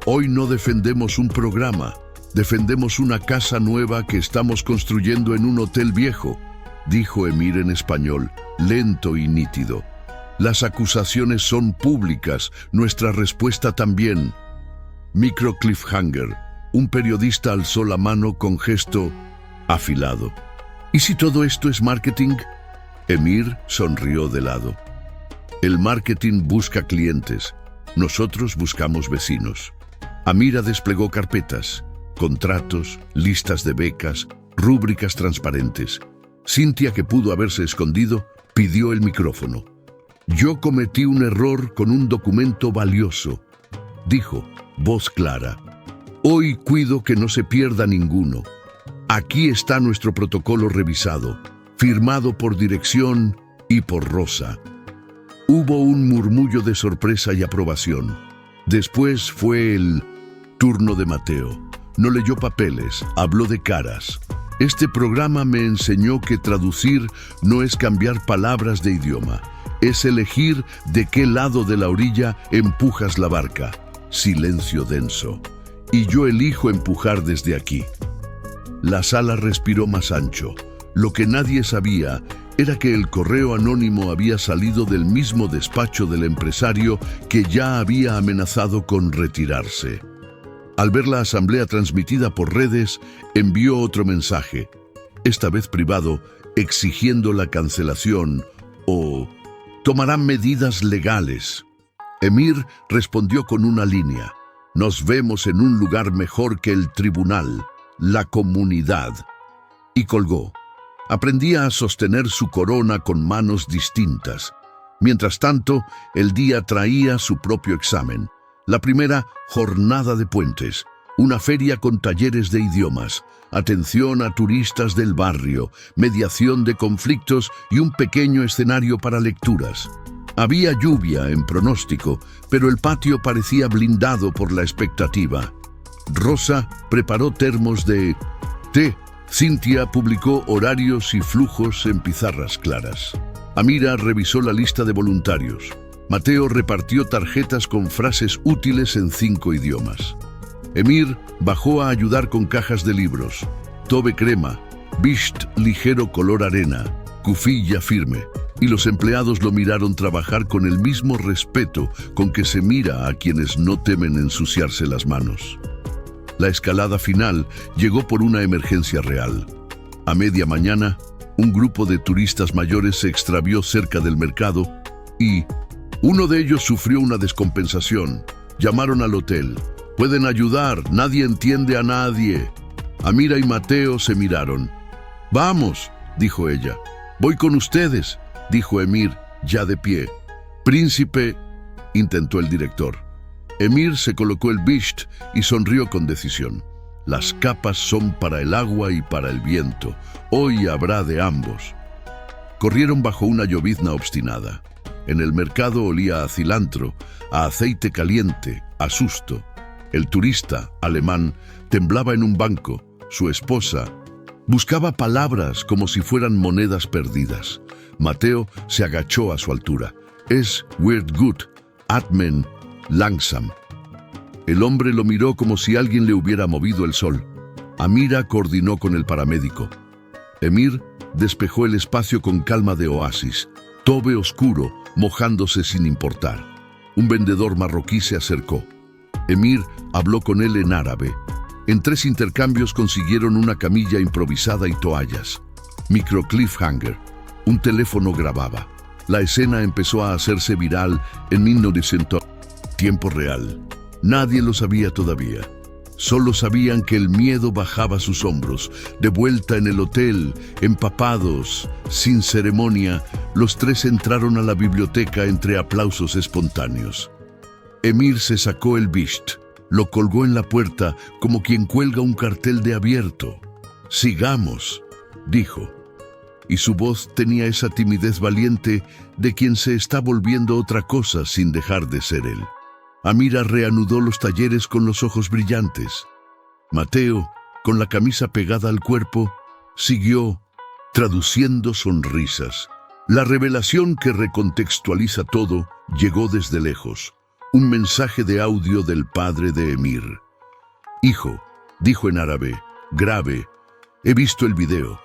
Hoy no defendemos un programa, defendemos una casa nueva que estamos construyendo en un hotel viejo, dijo Emir en español, lento y nítido. Las acusaciones son públicas, nuestra respuesta también. Micro cliffhanger. Un periodista alzó la mano con gesto afilado. ¿Y si todo esto es marketing? Emir sonrió de lado. El marketing busca clientes, nosotros buscamos vecinos. Amira desplegó carpetas, contratos, listas de becas, rúbricas transparentes. Cintia, que pudo haberse escondido, pidió el micrófono. Yo cometí un error con un documento valioso, dijo, voz clara. Hoy cuido que no se pierda ninguno. Aquí está nuestro protocolo revisado, firmado por dirección y por Rosa. Hubo un murmullo de sorpresa y aprobación. Después fue el turno de Mateo. No leyó papeles, habló de caras. Este programa me enseñó que traducir no es cambiar palabras de idioma, es elegir de qué lado de la orilla empujas la barca. Silencio denso. Y yo elijo empujar desde aquí. La sala respiró más ancho. Lo que nadie sabía era que el correo anónimo había salido del mismo despacho del empresario que ya había amenazado con retirarse. Al ver la asamblea transmitida por redes, envió otro mensaje, esta vez privado, exigiendo la cancelación o tomarán medidas legales. Emir respondió con una línea, nos vemos en un lugar mejor que el tribunal, la comunidad. Y colgó. Aprendía a sostener su corona con manos distintas. Mientras tanto, el día traía su propio examen. La primera, jornada de puentes, una feria con talleres de idiomas, atención a turistas del barrio, mediación de conflictos y un pequeño escenario para lecturas. Había lluvia en pronóstico, pero el patio parecía blindado por la expectativa. Rosa preparó termos de té. Cintia publicó horarios y flujos en pizarras claras. Amira revisó la lista de voluntarios. Mateo repartió tarjetas con frases útiles en 5 idiomas. Emir bajó a ayudar con cajas de libros. Tobe crema, bisht ligero color arena, kufilla firme. Y los empleados lo miraron trabajar con el mismo respeto con que se mira a quienes no temen ensuciarse las manos. La escalada final llegó por una emergencia real. A media mañana, un grupo de turistas mayores se extravió cerca del mercado y uno de ellos sufrió una descompensación. Llamaron al hotel. «Pueden ayudar, nadie entiende a nadie». Amira y Mateo se miraron. «Vamos», dijo ella. «Voy con ustedes». dijo Emir, ya de pie. Príncipe, intentó el director. Emir se colocó el bisht y sonrió con decisión. Las capas son para el agua y para el viento. Hoy habrá de ambos. Corrieron bajo una llovizna obstinada. En el mercado olía a cilantro, a aceite caliente, a susto. El turista, alemán, temblaba en un banco. Su esposa buscaba palabras como si fueran monedas perdidas. Mateo se agachó a su altura. Es wird gut, atmen langsam. El hombre lo miró como si alguien le hubiera movido el sol. Amira coordinó con el paramédico. Emir despejó el espacio con calma de oasis. Tobe oscuro, mojándose sin importar. Un vendedor marroquí se acercó. Emir habló con él en árabe. En 3 intercambios consiguieron una camilla improvisada y toallas. Micro cliffhanger. Un teléfono grababa. La escena empezó a hacerse viral en 1900. Tiempo real. Nadie lo sabía todavía. Solo sabían que el miedo bajaba sus hombros. De vuelta en el hotel, empapados, sin ceremonia, los 3 entraron a la biblioteca entre aplausos espontáneos. Emir se sacó el bisht, lo colgó en la puerta como quien cuelga un cartel de abierto. «Sigamos», dijo. Y su voz tenía esa timidez valiente de quien se está volviendo otra cosa sin dejar de ser él. Amira reanudó los talleres con los ojos brillantes. Mateo, con la camisa pegada al cuerpo, siguió traduciendo sonrisas. La revelación que recontextualiza todo llegó desde lejos. Un mensaje de audio del padre de Emir. «Hijo», dijo en árabe, grave, «he visto el video.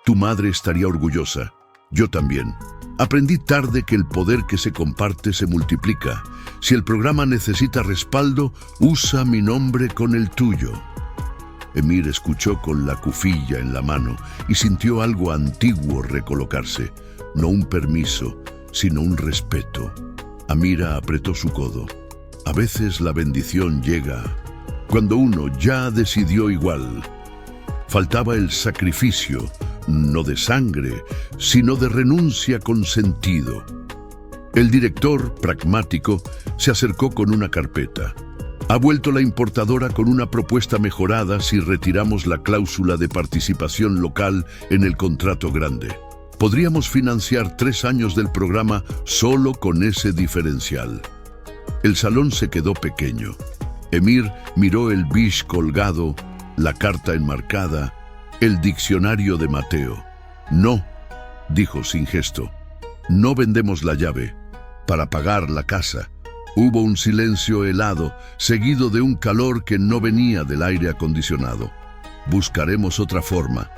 Tu madre estaría orgullosa. Yo también. Aprendí tarde que el poder que se comparte se multiplica. Si el programa necesita respaldo, usa mi nombre con el tuyo». Emir escuchó con la cufilla en la mano y sintió algo antiguo recolocarse. No un permiso, sino un respeto. Amira apretó su codo. A veces la bendición llega cuando uno ya decidió igual. Faltaba el sacrificio, no de sangre, sino de renuncia con sentido. El director, pragmático, se acercó con una carpeta. Ha vuelto la importadora con una propuesta mejorada si retiramos la cláusula de participación local en el contrato grande. Podríamos financiar 3 años del programa solo con ese diferencial. El salón se quedó pequeño. Emir miró el bish colgado, la carta enmarcada, el diccionario de Mateo. «No», dijo sin gesto, «no vendemos la llave. Para pagar la casa». Hubo un silencio helado, seguido de un calor que no venía del aire acondicionado. «Buscaremos otra forma»,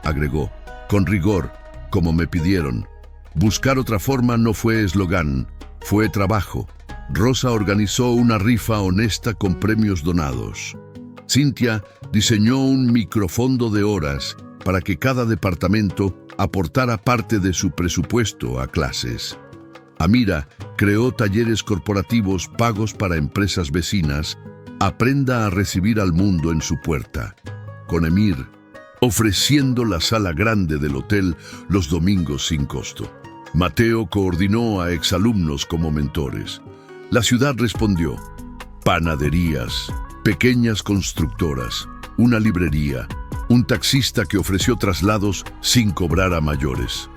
agregó, con rigor, como me pidieron. Buscar otra forma no fue eslogan, fue trabajo. Rosa organizó una rifa honesta con premios donados. Cintia diseñó un microfondo de horas para que cada departamento aportara parte de su presupuesto a clases. Amira creó talleres corporativos pagos para empresas vecinas. Aprenda a recibir al mundo en su puerta. Con Emir, ofreciendo la sala grande del hotel los domingos sin costo. Mateo coordinó a exalumnos como mentores. La ciudad respondió: panaderías, pequeñas constructoras, una librería, un taxista que ofreció traslados sin cobrar a mayores.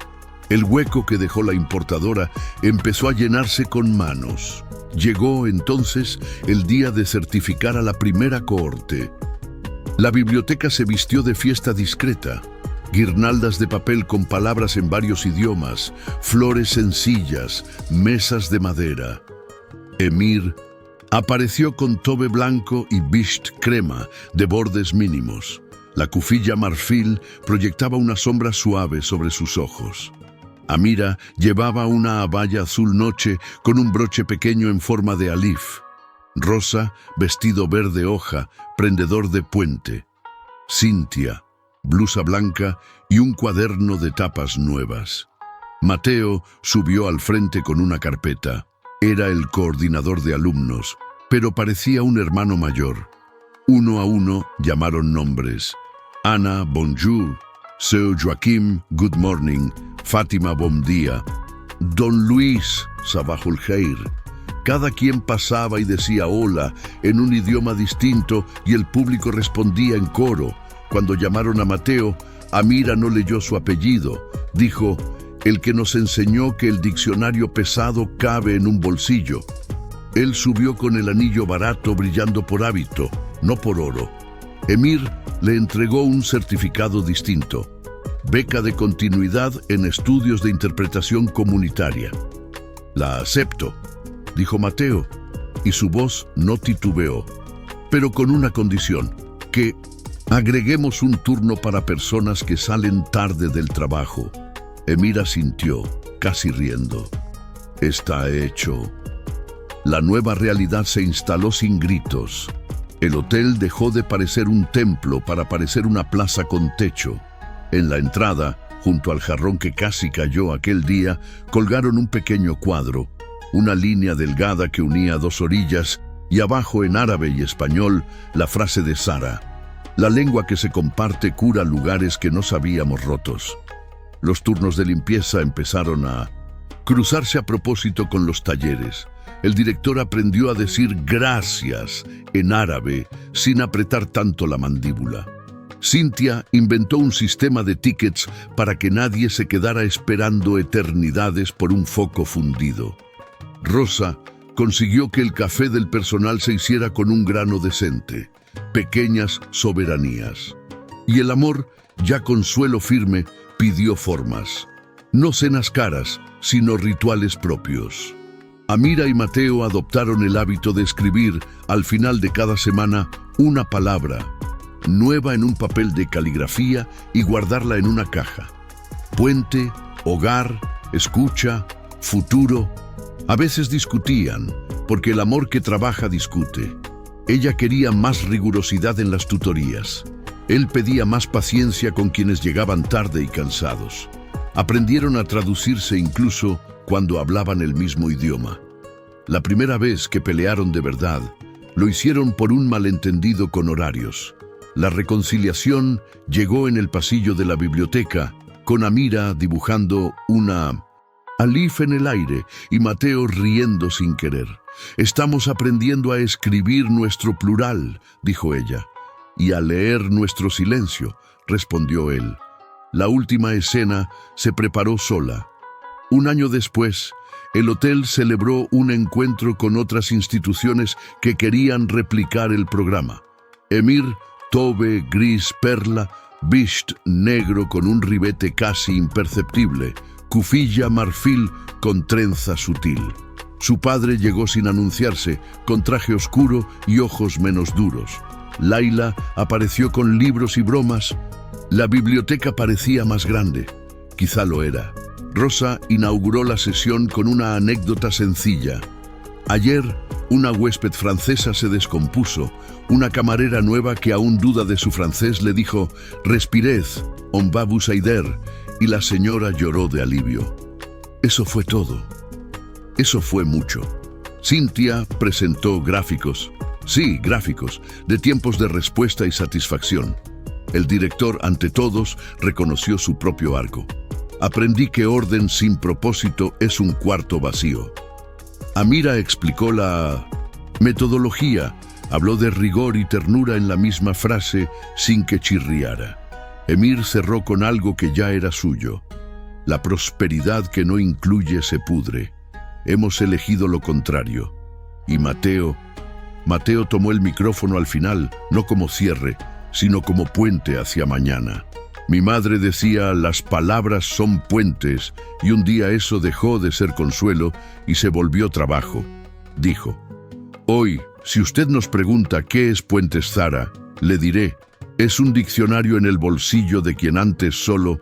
El hueco que dejó la importadora empezó a llenarse con manos. Llegó entonces el día de certificar a la primera cohorte. La biblioteca se vistió de fiesta discreta. Guirnaldas de papel con palabras en varios idiomas, flores sencillas, mesas de madera. Emir apareció con tobe blanco y bisht crema de bordes mínimos. La cufilla marfil proyectaba una sombra suave sobre sus ojos. Amira llevaba una abaya azul noche con un broche pequeño en forma de alif. Rosa, vestido verde hoja, prendedor de puente. Cintia, blusa blanca y un cuaderno de tapas nuevas. Mateo subió al frente con una carpeta. Era el coordinador de alumnos, pero parecía un hermano mayor. Uno a uno llamaron nombres. Ana, bonjour. Seu Joaquim, good morning. Fátima, bom día. Don Luis, Sabahul Khair. Cada quien pasaba y decía hola en un idioma distinto y el público respondía en coro. Cuando llamaron a Mateo, Amira no leyó su apellido. Dijo, el que nos enseñó que el diccionario pesado cabe en un bolsillo. Él subió con el anillo barato brillando por hábito, no por oro. Emir le entregó un certificado distinto. Beca de continuidad en estudios de interpretación comunitaria. La acepto, dijo Mateo, y su voz no titubeó, pero con una condición, que agreguemos un turno para personas que salen tarde del trabajo. Emir asintió, casi riendo. Está hecho. La nueva realidad se instaló sin gritos. El hotel dejó de parecer un templo para parecer una plaza con techo. En la entrada, junto al jarrón que casi cayó aquel día, colgaron un pequeño cuadro, una línea delgada que unía dos orillas, y abajo en árabe y español la frase de Sara: la lengua que se comparte cura lugares que no sabíamos rotos. Los turnos de limpieza empezaron a cruzarse a propósito con los talleres. El director aprendió a decir gracias en árabe sin apretar tanto la mandíbula. Cynthia inventó un sistema de tickets para que nadie se quedara esperando eternidades por un foco fundido. Rosa consiguió que el café del personal se hiciera con un grano decente, pequeñas soberanías. Y el amor, ya con suelo firme, pidió formas. No cenas caras, sino rituales propios. Amira y Mateo adoptaron el hábito de escribir, al final de cada semana, una palabra nueva en un papel de caligrafía y guardarla en una caja. Puente, hogar, escucha, futuro. A veces discutían, porque el amor que trabaja discute. Ella quería más rigurosidad en las tutorías. Él pedía más paciencia con quienes llegaban tarde y cansados. Aprendieron a traducirse incluso cuando hablaban el mismo idioma. La primera vez que pelearon de verdad, lo hicieron por un malentendido con horarios. La reconciliación llegó en el pasillo de la biblioteca, con Amira dibujando una alif en el aire y Mateo riendo sin querer. «Estamos aprendiendo a escribir nuestro plural», dijo ella. «Y a leer nuestro silencio», respondió él. La última escena se preparó sola. Un año después, el hotel celebró un encuentro con otras instituciones que querían replicar el programa. Emir, tobe, gris, perla, bisht, negro con un ribete casi imperceptible, cufilla, marfil con trenza sutil. Su padre llegó sin anunciarse, con traje oscuro y ojos menos duros. Laila apareció con libros y bromas. La biblioteca parecía más grande. Quizá lo era. Rosa inauguró la sesión con una anécdota sencilla. Ayer, una huésped francesa se descompuso. Una camarera nueva que aún duda de su francés le dijo: «Respirez, on va vous aider», y la señora lloró de alivio. Eso fue todo. Eso fue mucho. Cynthia presentó gráficos. Sí, gráficos, de tiempos de respuesta y satisfacción. El director, ante todos, reconoció su propio arco. Aprendí que orden sin propósito es un cuarto vacío. Amira explicó la metodología, habló de rigor y ternura en la misma frase sin que chirriara. Emir cerró con algo que ya era suyo. La prosperidad que no incluye se pudre. Hemos elegido lo contrario. Y Mateo tomó el micrófono al final, no como cierre, sino como puente hacia mañana. Mi madre decía, las palabras son puentes, y un día eso dejó de ser consuelo y se volvió trabajo. Dijo: hoy, si usted nos pregunta qué es Puentes Zara, le diré, es un diccionario en el bolsillo de quien antes solo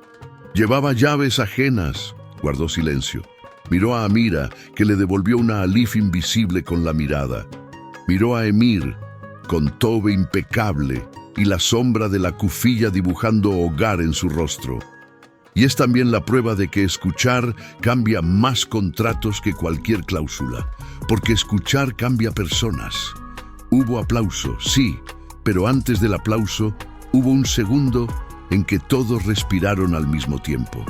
llevaba llaves ajenas. Guardó silencio. Miró a Amira, que le devolvió una alif invisible con la mirada. Miró a Emir, con tobe impecable, y la sombra de la cufilla dibujando hogar en su rostro. Y es también la prueba de que escuchar cambia más contratos que cualquier cláusula, porque escuchar cambia personas. Hubo aplauso, sí, pero antes del aplauso hubo un segundo en que todos respiraron al mismo tiempo.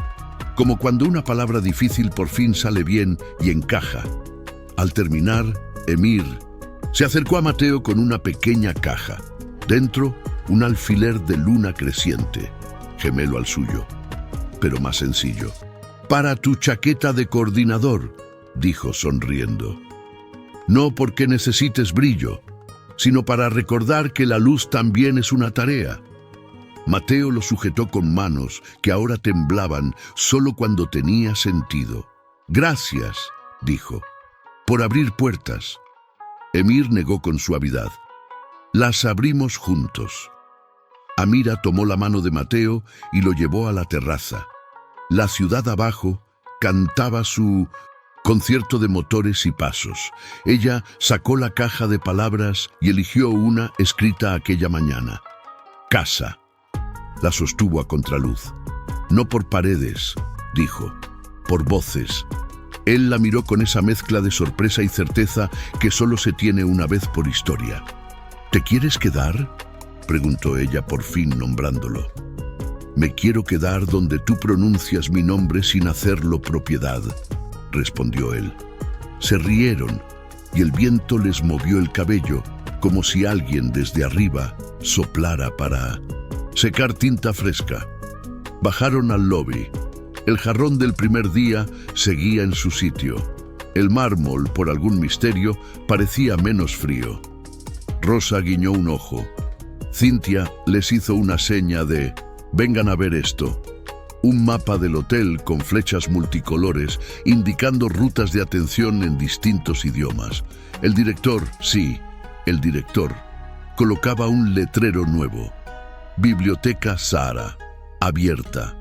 como cuando una palabra difícil por fin sale bien y encaja. Al terminar, Emir se acercó a Mateo con una pequeña caja. Dentro, un alfiler de luna creciente, gemelo al suyo, pero más sencillo. «Para tu chaqueta de coordinador», dijo sonriendo. «No porque necesites brillo, sino para recordar que la luz también es una tarea». Mateo lo sujetó con manos que ahora temblaban solo cuando tenía sentido. «Gracias», dijo, «por abrir puertas». Emir negó con suavidad. «Las abrimos juntos». Amira tomó la mano de Mateo y lo llevó a la terraza. La ciudad abajo cantaba su concierto de motores y pasos. Ella sacó la caja de palabras y eligió una escrita aquella mañana. «Casa». La sostuvo a contraluz. «No por paredes», dijo, «por voces». Él la miró con esa mezcla de sorpresa y certeza que solo se tiene una vez por historia. «¿Te quieres quedar?», preguntó ella por fin nombrándolo. «Me quiero quedar donde tú pronuncias mi nombre sin hacerlo propiedad», respondió él. Se rieron y el viento les movió el cabello como si alguien desde arriba soplara para secar tinta fresca. Bajaron al lobby. El jarrón del primer día seguía en su sitio. El mármol, por algún misterio, parecía menos frío. Rosa guiñó un ojo. Cynthia les hizo una seña de «vengan a ver esto». Un mapa del hotel con flechas multicolores indicando rutas de atención en distintos idiomas. El director, colocaba un letrero nuevo. «Biblioteca Sahara, abierta».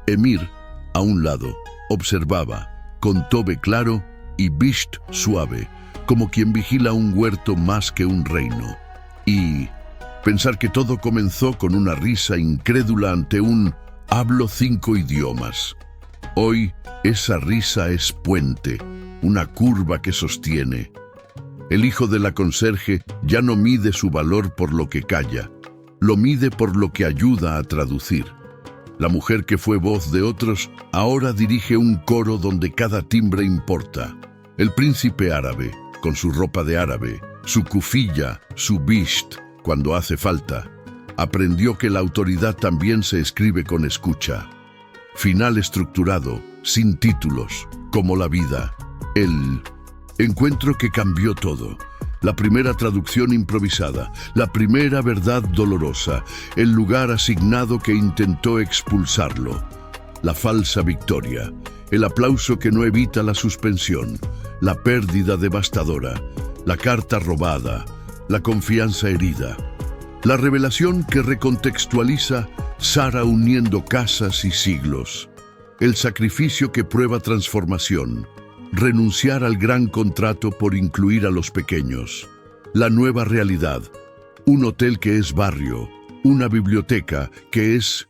Emir, a un lado, observaba, con tobe claro y bisht suave, como quien vigila un huerto más que un reino. Y pensar que todo comenzó con una risa incrédula ante un «hablo 5 idiomas». Hoy esa risa es puente, una curva que sostiene. El hijo de la conserje ya no mide su valor por lo que calla, lo mide por lo que ayuda a traducir. La mujer que fue voz de otros ahora dirige un coro donde cada timbre importa. El príncipe árabe, con su ropa de árabe, su kufilla, su bisht, cuando hace falta, aprendió que la autoridad también se escribe con escucha. Final estructurado, sin títulos, como la vida. El encuentro que cambió todo. La primera traducción improvisada, la primera verdad dolorosa, el lugar asignado que intentó expulsarlo. La falsa victoria, el aplauso que no evita la suspensión, la pérdida devastadora, la carta robada, la confianza herida. La revelación que recontextualiza Sara uniendo casas y siglos. El sacrificio que prueba transformación. Renunciar al gran contrato por incluir a los pequeños. La nueva realidad. Un hotel que es barrio. Una biblioteca que es,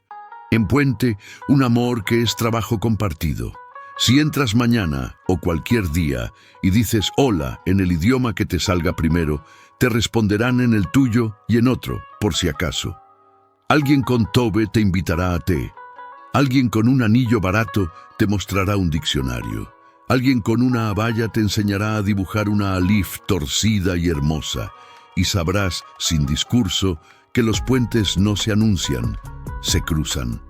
en puente, un amor que es trabajo compartido. Si entras mañana o cualquier día y dices hola en el idioma que te salga primero, te responderán en el tuyo y en otro, por si acaso. Alguien con tobe te invitará a té. Alguien con un anillo barato te mostrará un diccionario. Alguien con una abaya te enseñará a dibujar una alif torcida y hermosa, y sabrás, sin discurso, que los puentes no se anuncian, se cruzan.